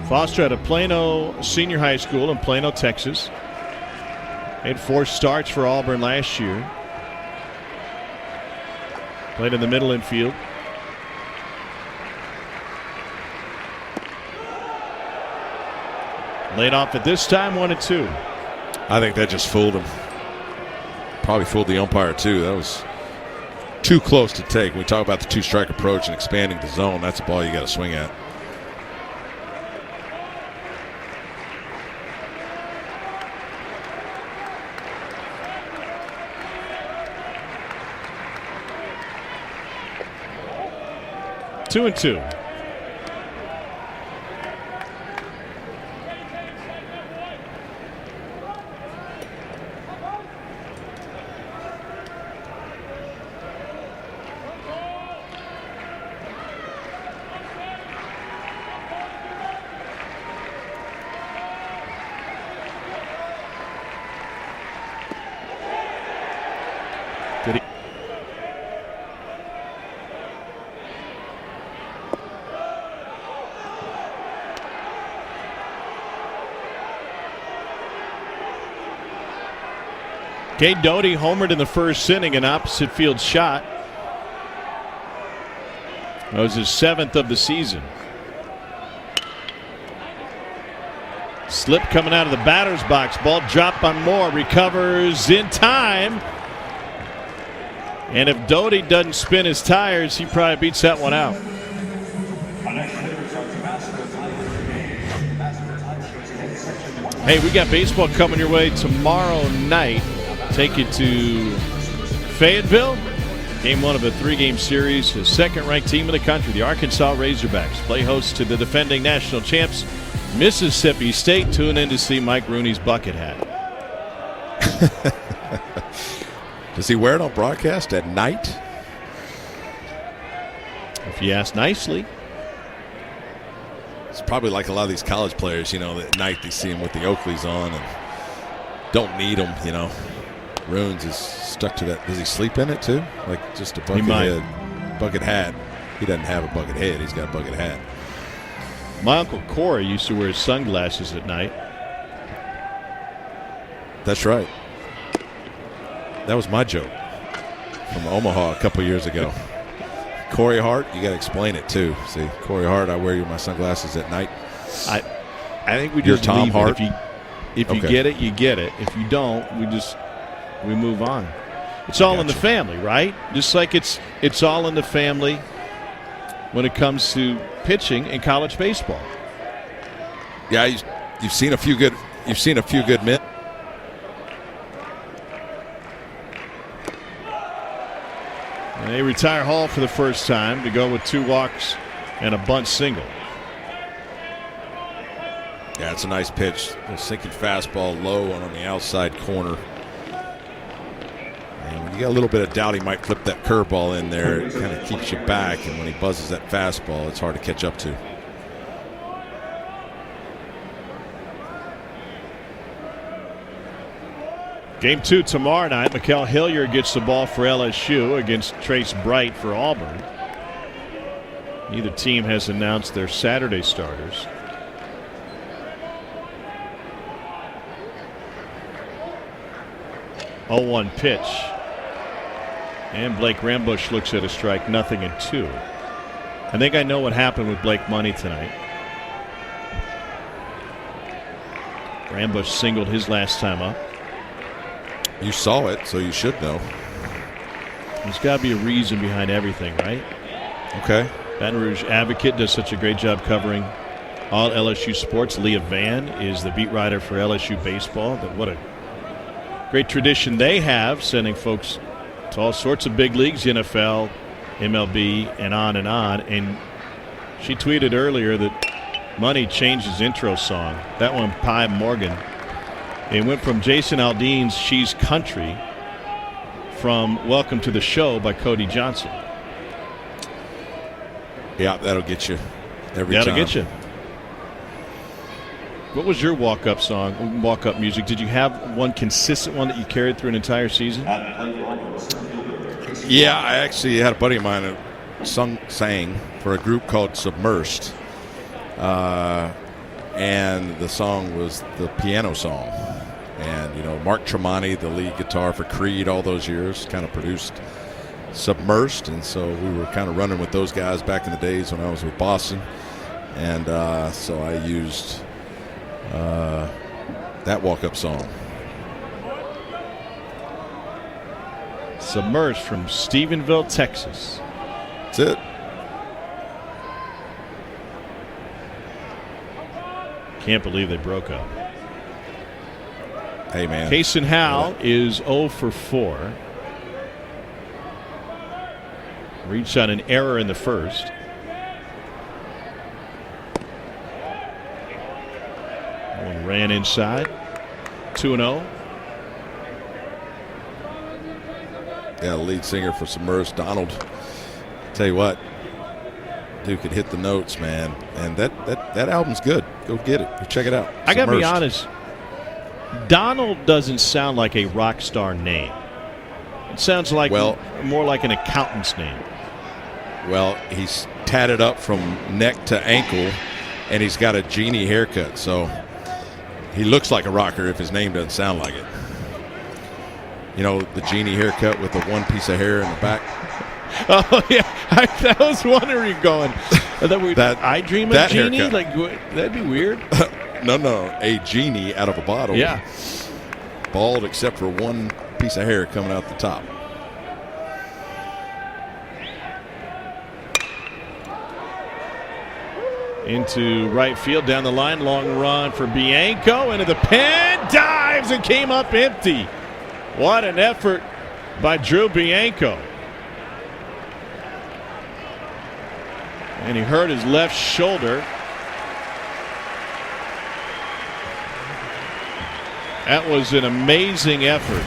Foster out of Plano Senior High School in Plano, Texas. Made 4 starts for Auburn last year. Played in the middle infield. Laid off at this time, 1-2. I think that just fooled him. Probably fooled the umpire too. That was too close to take. When we talk about the 2-strike approach and expanding the zone, that's a ball you got to swing at. Two and 2. Cade Doughty homered in the first inning, an opposite field shot. That was his 7th of the season. Slip coming out of the batter's box. Ball dropped by Moore. Recovers in time. And if Doughty doesn't spin his tires, he probably beats that one out. Hey, we got baseball coming your way tomorrow night. Take you to Fayetteville. Game 1 of a 3-game series. The second-ranked team in the country, the Arkansas Razorbacks, play host to the defending national champs, Mississippi State. Tune in to see Mike Rooney's bucket hat. Does he wear it on broadcast at night? If you ask nicely. It's probably like a lot of these college players, at night they see him with the Oakleys on and don't need them, Runes is stuck to that. Does he sleep in it too? Like just a bucket head? Bucket hat. He doesn't have a bucket head. He's got a bucket hat. My Uncle Corey used to wear sunglasses at night. That's right. That was my joke from Omaha a couple years ago. Corey Hart, you got to explain it too. See, Corey Hart, I wear my sunglasses at night. I think we You're just Tom leave Hart. it. If you get it, you get it. If you don't, we move on. It's all in the family, right? Just like it's all in the family when it comes to pitching in college baseball. Yeah, you've seen a few good men. And they retire Hall for the first time to go with 2 walks and a bunt single. Yeah, it's a nice pitch. A sinking fastball low on the outside corner. And when you got a little bit of doubt he might flip that curveball in there, it kind of keeps you back. And when he buzzes that fastball, it's hard to catch up to. Game 2 tomorrow night. Mikael Hillier gets the ball for LSU against Trace Bright for Auburn. Neither team has announced their Saturday starters. Oh, 0-1 pitch. And Blake Rambush looks at a strike, 0-2. I think I know what happened with Blake Money tonight. Rambush singled his last time up. You saw it, so you should know. There's got to be a reason behind everything, right? Okay. Baton Rouge Advocate does such a great job covering all LSU sports. Leah Van is the beat writer for LSU baseball. What a great tradition they have, sending folks to all sorts of big leagues, NFL, MLB, and on and on. And she tweeted earlier that Money changed his intro song. That one, Pie Morgan. It went from Jason Aldean's She's Country from Welcome to the Show by Cody Johnson. Yeah, that'll get you every That'll time. get you. What was your walk-up song, walk-up music? Did you have one consistent one that you carried through an entire season? Yeah, I actually had a buddy of mine who sang for a group called Submersed. And the song was the piano song. And, Mark Tremonti, the lead guitar for Creed all those years, kind of produced Submersed. And so we were kind of running with those guys back in the days when I was with Boston. And so I used that walk-up song. Submersed from Stephenville, Texas. That's it. Can't believe they broke up. Hey, man. Kason Howell is 0 for 4. Reached on an error in the first. One ran inside. 2-0. Yeah, the lead singer for Submersed, Donald. Tell you what, dude could hit the notes, man. And that album's good. Go get it. Go check it out. I got to be Submersed. honest. Donald doesn't sound like a rock star name. It sounds like more like an accountant's name. Well, he's tatted up from neck to ankle, and he's got a genie haircut. So he looks like a rocker if his name doesn't sound like it. You know, the genie haircut with the one piece of hair in the back. Oh, yeah. I was wondering where you're going. I dream of genie? Haircut. Like, that'd be weird. No. A genie out of a bottle. Yeah. Bald except for one piece of hair coming out the top. Into right field, down the line, long run for Bianco, into the pen, dives and came up empty. What an effort by Drew Bianco. And he hurt his left shoulder. That was an amazing effort.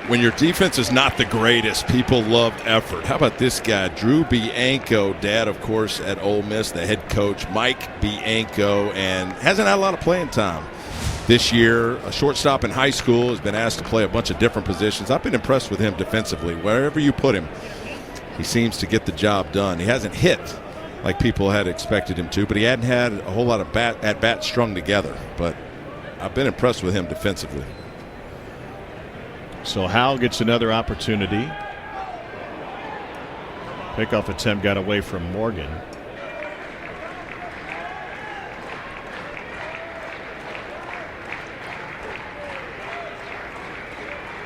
When your defense is not the greatest, people love effort. How about this guy, Drew Bianco, dad, of course, at Ole Miss, the head coach, Mike Bianco, and hasn't had a lot of playing time this year. A shortstop in high school, has been asked to play a bunch of different positions. I've been impressed with him defensively. Wherever you put him, he seems to get the job done. He hasn't hit like people had expected him to, but he hadn't had a whole lot of at-bats strung together. But I've been impressed with him defensively. So Howell gets another opportunity. Pickoff attempt got away from Morgan.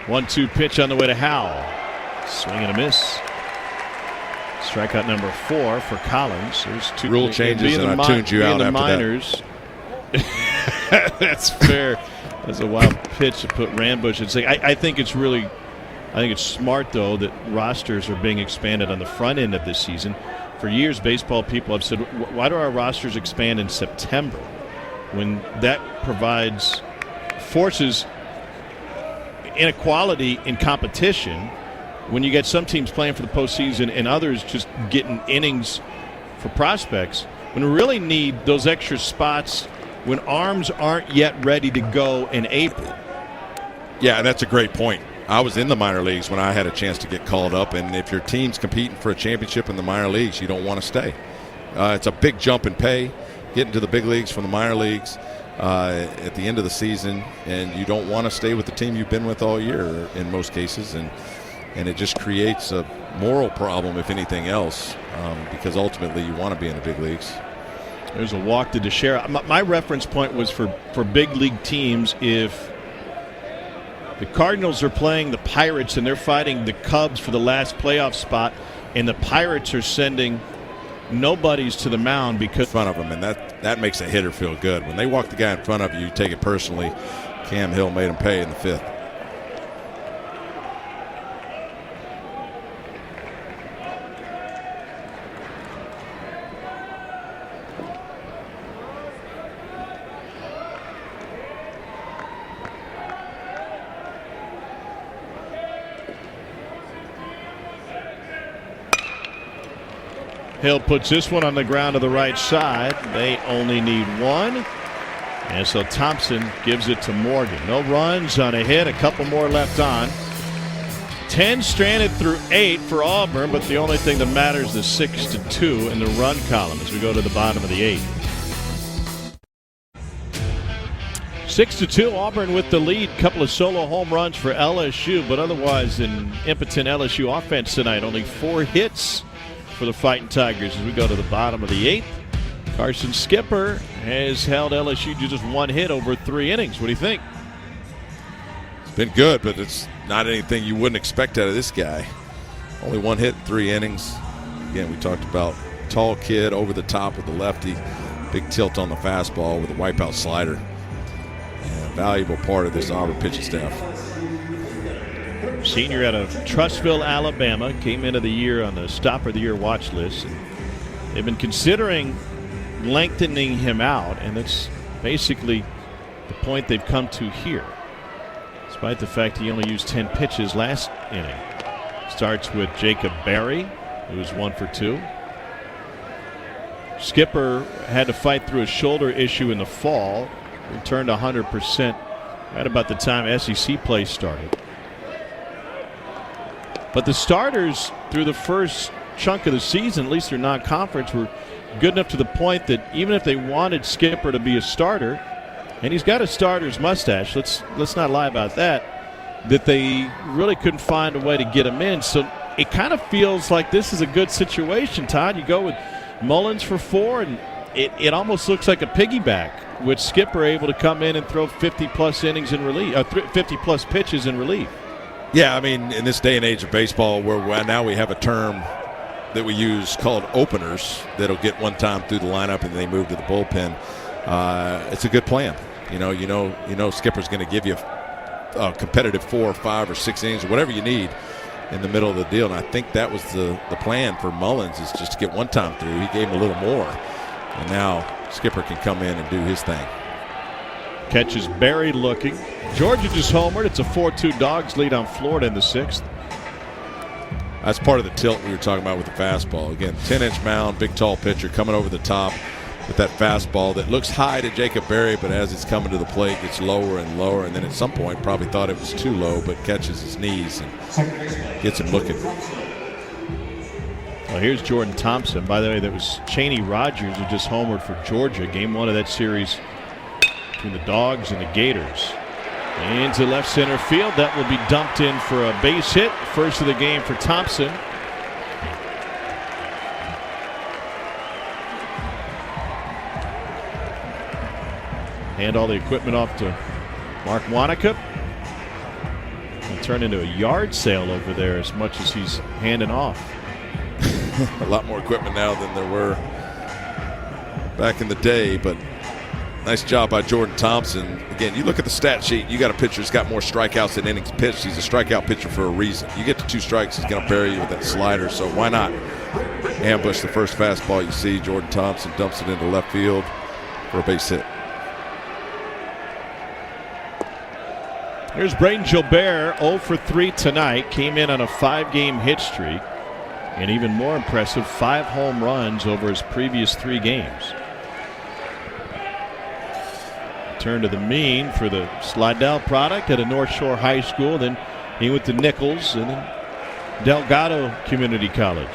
One-two pitch on the way to Howell. Swing and a miss. Strikeout number 4 for Collins. There's two rule changes, and I tuned you out after minors. That. That's fair. That's a wild pitch to put Rambush in. I think it's smart though that rosters are being expanded on the front end of this season. For years, baseball people have said, "Why do our rosters expand in September?" When that forces inequality in competition. When you get some teams playing for the postseason and others just getting innings for prospects, when we really need those extra spots when arms aren't yet ready to go in April. Yeah, that's a great point. I was in the minor leagues when I had a chance to get called up, and if your team's competing for a championship in the minor leagues, you don't want to stay. It's a big jump in pay, getting to the big leagues from the minor leagues at the end of the season, and you don't want to stay with the team you've been with all year in most cases, and it just creates a moral problem, if anything else, because ultimately you want to be in the big leagues. There's a walk to Teixeira. My reference point was for big league teams. If the Cardinals are playing the Pirates and they're fighting the Cubs for the last playoff spot, and the Pirates are sending nobodies to the mound because in front of them, and that makes a hitter feel good. When they walk the guy in front of you, you take it personally. Cam Hill made him pay in the 5th. Hill puts this one on the ground to the right side. They only need one. And so Thompson gives it to Morgan. No runs on a hit. A couple more left on. 10 stranded through 8 for Auburn, but the only thing that matters is 6-2 in the run column as we go to the bottom of the 8th. 6-2, Auburn with the lead. Couple of solo home runs for LSU, but otherwise an impotent LSU offense tonight. Only 4 hits for the Fighting Tigers as we go to the bottom of the 8th. Carson Skipper has held LSU to just 1 hit over 3 innings. What do you think? It's been good, but it's not anything you wouldn't expect out of this guy. Only 1 hit in 3 innings. Again, we talked about tall kid over the top with the lefty, big tilt on the fastball with a wipeout slider. And a valuable part of this Auburn pitching staff. Senior out of Trussville, Alabama, came into the year on the Stopper of the Year watch list. And they've been considering lengthening him out, and that's basically the point they've come to here. Despite the fact he only used 10 pitches last inning. Starts with Jacob Berry, who was 1 for 2. Skipper had to fight through a shoulder issue in the fall. Returned 100% right about the time SEC play started. But the starters through the first chunk of the season, at least their non-conference, were good enough to the point that even if they wanted Skipper to be a starter, and he's got a starter's mustache, let's not lie about that, that they really couldn't find a way to get him in. So it kind of feels like this is a good situation, Todd. You go with Mullins for 4, and it almost looks like a piggyback with Skipper able to come in and throw 50-plus innings in relief, 50-plus pitches in relief. Yeah, I mean, in this day and age of baseball where now we have a term that we use called openers that'll get one time through the lineup and they move to the bullpen, it's a good plan. You know Skipper's going to give you a competitive 4 or 5 or 6 innings or whatever you need in the middle of the deal. And I think that was the plan for Mullins, is just to get one time through. He gave him a little more. And now Skipper can come in and do his thing. Catches Berry looking. Georgia just homered. It's a 4-2 Dogs lead on Florida in the 6th. That's part of the tilt we were talking about with the fastball. Again, 10-inch mound, big tall pitcher coming over the top with that fastball that looks high to Jacob Berry, but as it's coming to the plate, gets lower and lower, and then at some point probably thought it was too low, but catches his knees and gets him looking. Well, here's Jordan Thompson. By the way, that was Cheney Rogers who just homered for Georgia. Game 1 of that series between the Dogs and the Gators. Into left center field. That will be dumped in for a base hit. First of the game for Thompson. Hand all the equipment off to Mark Wanaka. It'll turn into a yard sale over there as much as he's handing off. A lot more equipment now than there were back in the day, but nice job by Jordan Thompson. Again, you look at the stat sheet, you got a pitcher that's got more strikeouts than innings pitched. He's a strikeout pitcher for a reason. You get to 2 strikes, he's going to bury you with that slider, so why not ambush the first fastball you see? Jordan Thompson dumps it into left field for a base hit. Here's Braden Gilbert, 0 for 3 tonight. Came in on a 5-game hit streak. And even more impressive, 5 home runs over his previous 3 games. Turn to the mean for the Slidell product at a North Shore High School. Then he went to Nichols and then Delgado Community College.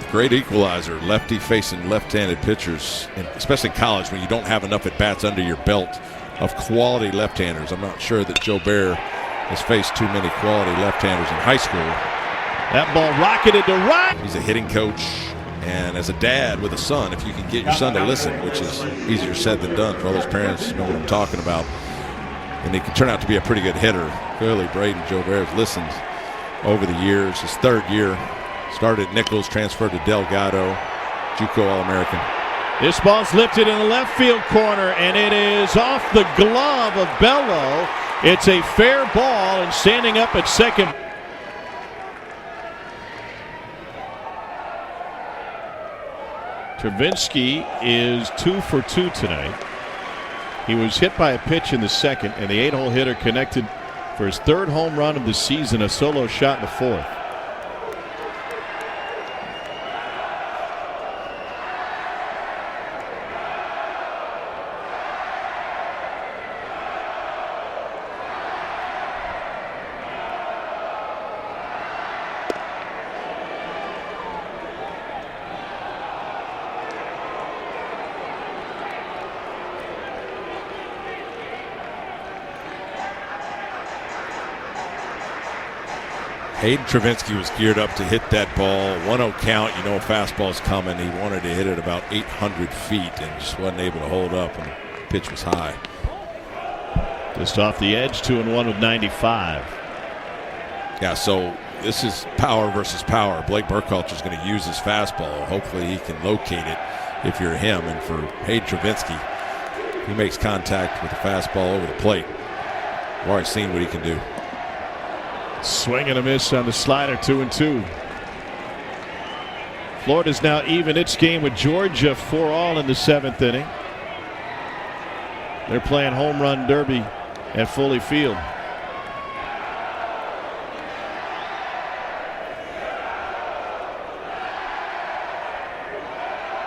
Great equalizer, lefty facing left-handed pitchers, and especially in college when you don't have enough at-bats under your belt of quality left-handers. I'm not sure that Gilbert has faced too many quality left-handers in high school. That ball rocketed to right. He's a hitting coach, and as a dad with a son, if you can get your son to listen, which is easier said than done for all those parents who know what I'm talking about, and he can turn out to be a pretty good hitter. Clearly, Braden Gilbert has listened over the years. His 3rd year. Started at Nichols, transferred to Delgado, JUCO All-American. This ball's lifted in the left field corner, and it is off the glove of Bello. It's a fair ball, and standing up at second. Travinsky is 2 for 2 tonight. He was hit by a pitch in the 2nd, and the 8-hole hitter connected for his 3rd home run of the season, a solo shot in the 4th. Hayden Travinsky was geared up to hit that ball. 1-0 count. You know a fastball's coming. He wanted to hit it about 800 feet and just wasn't able to hold up, and the pitch was high. Just off the edge, 2-1 with 95. Yeah, so this is power versus power. Blake Burkhalter is going to use his fastball. Hopefully he can locate it if you're him. And for Hayden Travinsky, he makes contact with the fastball over the plate. We've already seen what he can do. Swing and a miss on the slider, 2-2. Florida's now even its game with Georgia 4-all in the 7th inning. They're playing home run derby at Foley Field.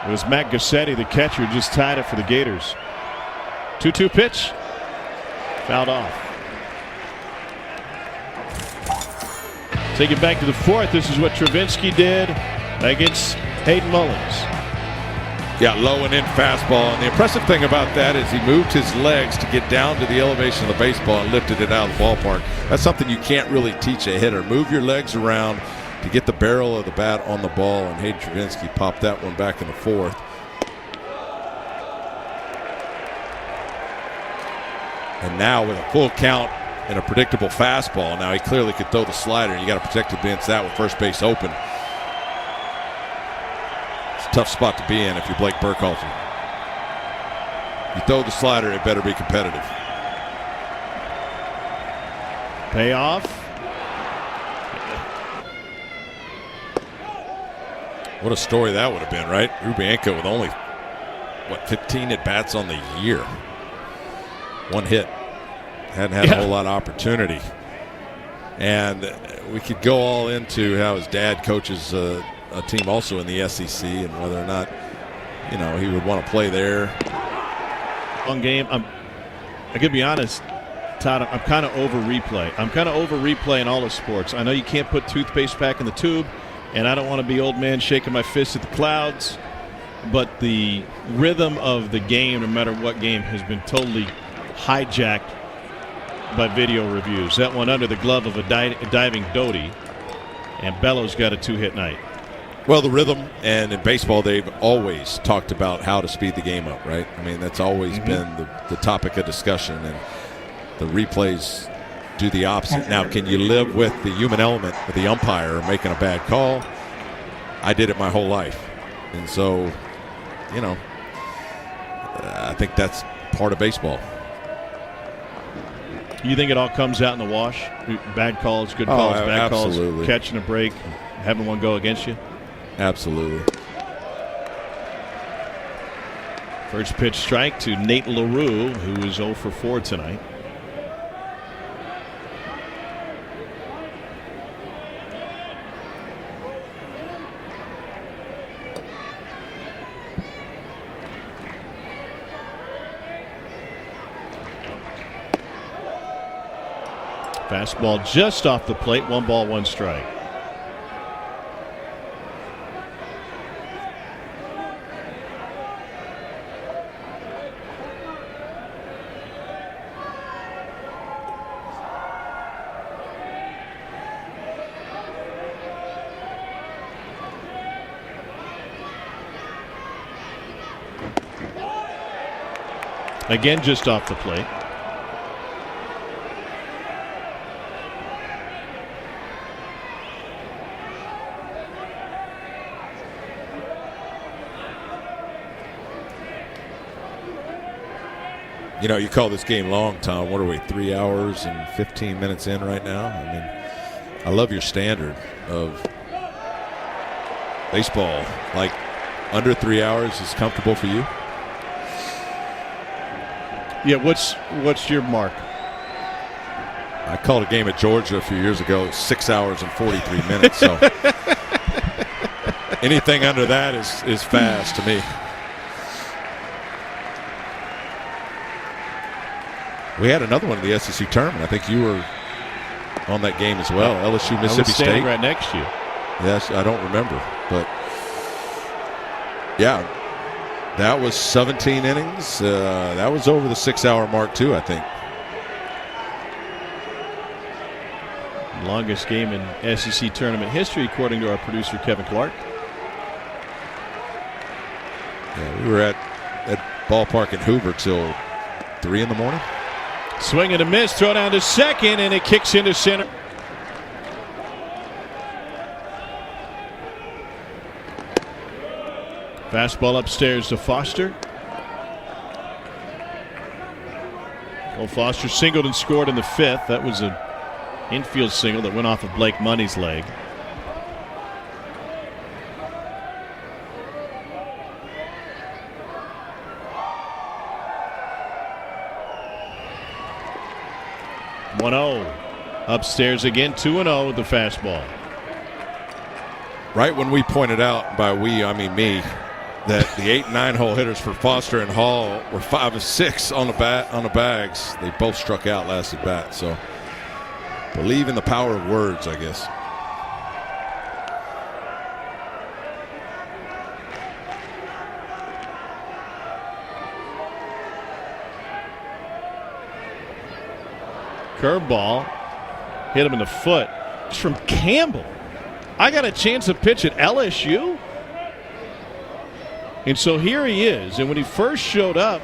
It was Matt Gassetti, the catcher, just tied it for the Gators. 2-2 pitch. Fouled off. Take it back to the 4th. This is what Travinsky did against Hayden Mullins. Yeah, low and in fastball. And the impressive thing about that is he moved his legs to get down to the elevation of the baseball and lifted it out of the ballpark. That's something you can't really teach a hitter. Move your legs around to get the barrel of the bat on the ball. And Hayden Travinski popped that one back in the fourth. And now with a full count and a predictable fastball, now he clearly could throw the slider. You got to protect against that with first base open. Tough spot to be in if you're Blake Burkhalter. You throw the slider, it better be competitive. Payoff. What a story that would have been, right? Rubianka with only, 15 at-bats on the year. One hit. Hadn't had a whole lot of opportunity. And we could go all into how his dad coaches a team also in the SEC and whether or not, he would want to play there. Long game. I gotta be honest, Todd, I'm kind of over replay. I'm kind of over replay in all of sports. I know you can't put toothpaste back in the tube, and I don't want to be old man shaking my fist at the clouds, but the rhythm of the game, no matter what game, has been totally hijacked by video reviews. That one under the glove of a diving Doty, and Bellows got a 2-hit night. Well, the rhythm, and in baseball, they've always talked about how to speed the game up, right? I mean, that's always been the topic of discussion, and the replays do the opposite. Now, can you live with the human element of the umpire making a bad call? I did it my whole life. And so, I think that's part of baseball. You think it all comes out in the wash? Bad calls, good calls, bad absolutely. Calls, catching a break, having one go against you? Absolutely. First pitch strike to Nate LaRue, who is 0 for 4 tonight. Fastball just off the plate, 1 ball, 1 strike. Again, just off the plate. You call this game long, Tom. What are we, 3 hours and 15 minutes in right now? I mean, I love your standard of baseball. Like, under 3 hours is comfortable for you? Yeah, what's your mark? I called a game at Georgia a few years ago, 6 hours and 43 minutes. So anything under that is fast to me. We had another one in the SEC tournament. I think you were on that game as well. LSU, Mississippi State. Right next to you. Yes, I don't remember, but yeah, that was 17 innings. That was over the 6-hour mark too, I think. Longest game in SEC tournament history, according to our producer Kevin Clark. Yeah, we were at ballpark in Hoover till 3 in the morning. Swing and a miss, throw down to second, and it kicks into center. Fastball upstairs to Foster. Well, Foster singled and scored in the 5th. That was an infield single that went off of Blake Money's leg. Upstairs again, 2-0 with the fastball. Right when we pointed out, by we I mean me, that the 8 and 9 hole hitters for Foster and Hall were 5 of 6 on the bags. They both struck out last at bat. So believe in the power of words, I guess. Curveball hit him in the foot. It's from Campbell. I got a chance to pitch at LSU. And so here he is. And when he first showed up,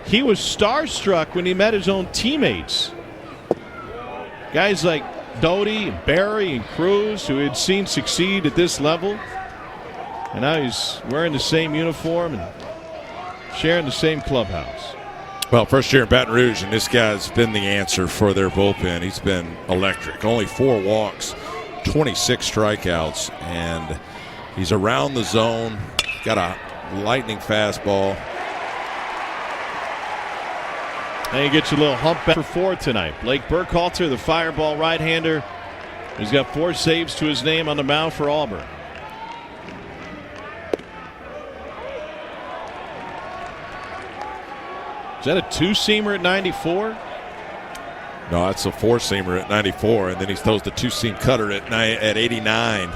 he was starstruck when he met his own teammates. Guys like Doty and Barry and Cruz, who had seen succeed at this level. And now he's wearing the same uniform and sharing the same clubhouse. Well, first year in Baton Rouge, and this guy's been the answer for their bullpen. He's been electric. Only 4 walks, 26 strikeouts, and he's around the zone. Got a lightning fastball. And he gets a little hump back for 4 tonight. Blake Burkhalter, the fireball right-hander. He's got 4 saves to his name on the mound for Auburn. Is that a 2-seamer at 94? No, that's a 4-seamer at 94, and then he throws the 2-seam cutter at 89.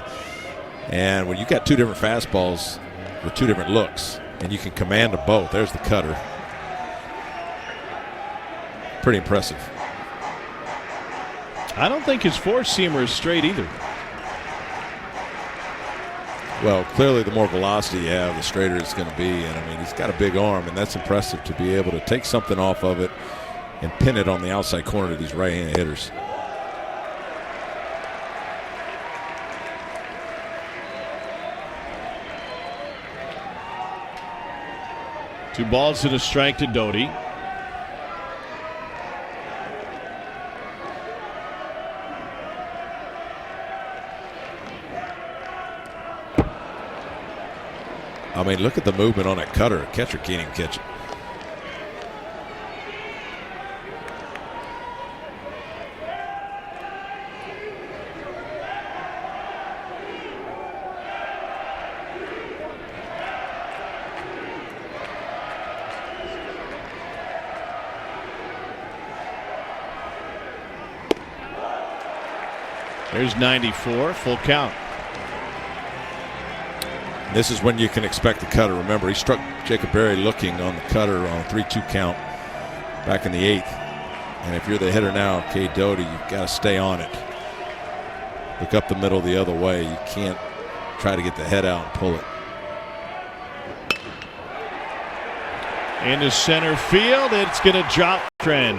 And when you got 2 different fastballs with 2 different looks, and you can command them both, there's the cutter. Pretty impressive. I don't think his 4-seamer is straight either. Well, clearly the more velocity you have, the straighter it's going to be. And, I mean, he's got a big arm, and that's impressive to be able to take something off of it and pin it on the outside corner to these right-handed hitters. Two balls and a strike to Doty. I mean, look at the movement on that cutter. A catcher can't even catch it. There's 94, full count. This is when you can expect the cutter. Remember, he struck Jacob Berry looking on the cutter on a 3-2 count back in the 8th. And if you're the hitter now, Cade Doty, you've got to stay on it. Look up the middle the other way. You can't try to get the head out and pull it. Into center field, it's going to drop trend.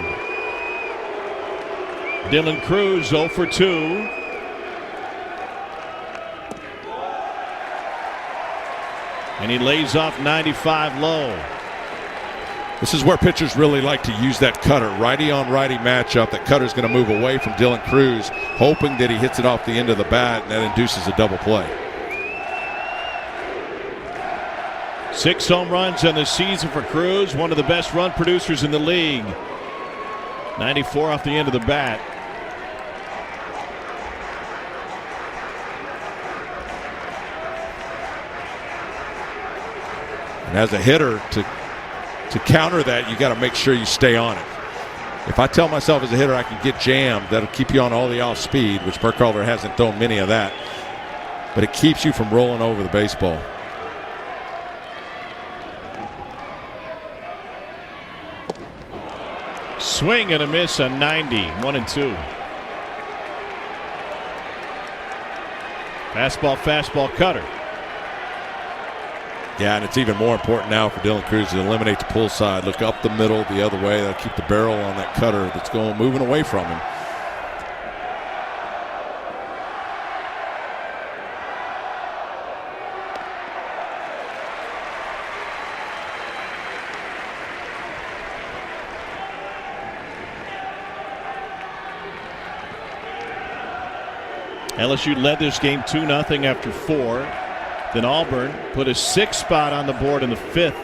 Dylan Cruz 0 for 2. And he lays off 95 low. This is where pitchers really like to use that cutter. Righty on righty matchup. That cutter's going to move away from Dylan Cruz, hoping that he hits it off the end of the bat, and that induces a double play. 6 home runs on the season for Cruz, one of the best run producers in the league. 94 off the end of the bat. And as a hitter, to counter that, you got to make sure you stay on it. If I tell myself as a hitter I can get jammed, that'll keep you on all the off speed, which Burkhalter hasn't thrown many of that. But it keeps you from rolling over the baseball. Swing and a miss on 90, 1-2. Fastball, cutter. Yeah, and it's even more important now for Dylan Cruz to eliminate the pull side. Look up the middle the other way. That'll keep the barrel on that cutter that's moving away from him. LSU led this game 2-0 after 4. Then Auburn put a 6th spot on the board in the 5th.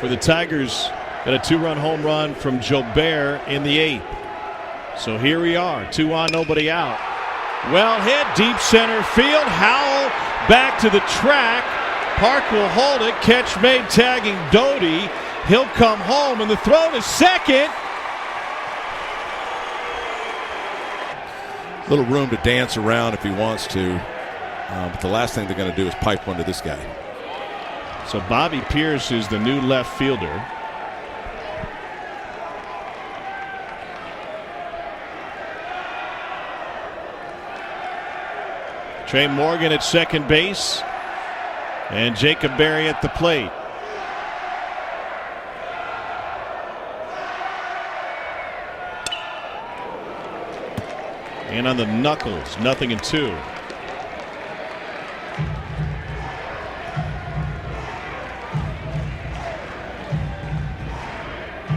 For the Tigers, got a 2-run home run from Jobert in the 8th. So here we are, 2 on, nobody out. Well hit, deep center field. Howell back to the track. Park will hold it. Catch made, tagging Doty. He'll come home, and the throw to second. Little room to dance around if he wants to. But the last thing they're going to do is pipe one to this guy. So Bobby Pierce is the new left fielder. Trey Morgan at second base, and Jacob Berry at the plate. And on the knuckles, 0-2.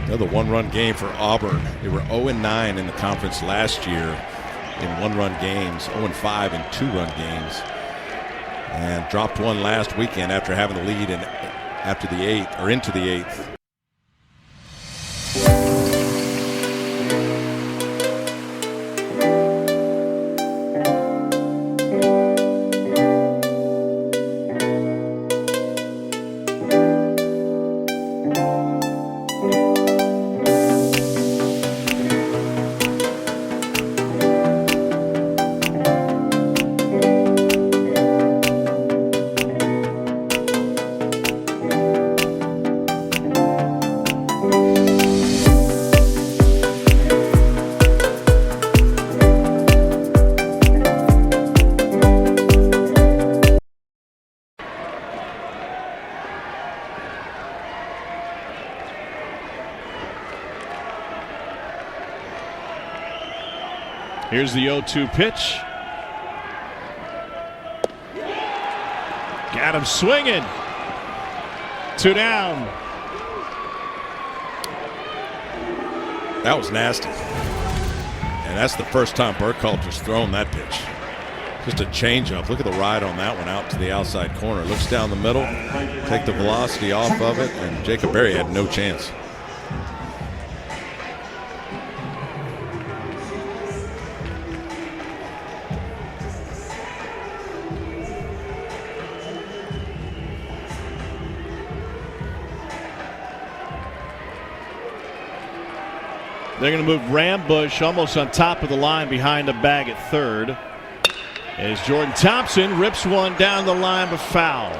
Another one-run game for Auburn. They were 0-9 in the conference last year in one-run games, 0-5 in two-run games, and dropped one last weekend after having the lead after the eighth or into the eighth. Here's the 0-2 pitch. Got him swinging. 2 down. That was nasty. And that's the first time Burkhalter's thrown that pitch. Just a changeup. Look at the ride on that one out to the outside corner. Looks down the middle, take the velocity off of it, and Jacob Berry had no chance. They're going to move Rambush almost on top of the line behind the bag at third, as Jordan Thompson rips one down the line but foul.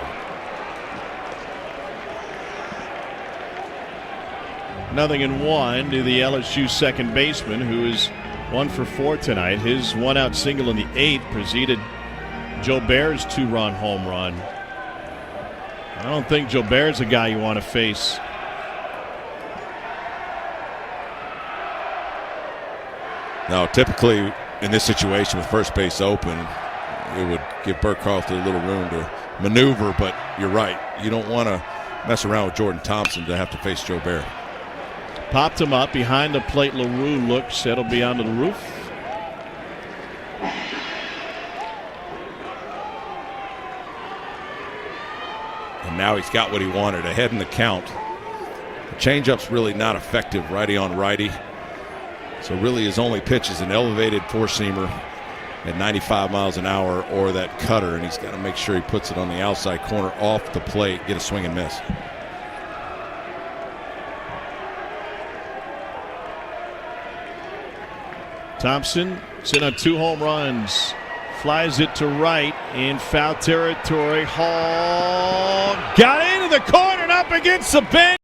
Nothing in one to the LSU second baseman, who is 1 for 4 tonight. His one-out single in the 8th preceded Joe Baer's 2-run home run. I don't think Joe Baer's a guy you want to face. Now, typically in this situation with first base open, it would give Burkhalter a little room to maneuver, but you're right. You don't want to mess around with Jordan Thompson to have to face Joe Baer. Popped him up behind the plate. LaRue looks. That'll be onto the roof. And now he's got what he wanted, ahead in the count. The changeup's really not effective righty on righty. So really his only pitch is an elevated four-seamer at 95 miles an hour or that cutter, and he's got to make sure he puts it on the outside corner off the plate, get a swing and miss. Thompson sitting on 2 home runs. Flies it to right in foul territory. Hall got into the corner and up against the bench.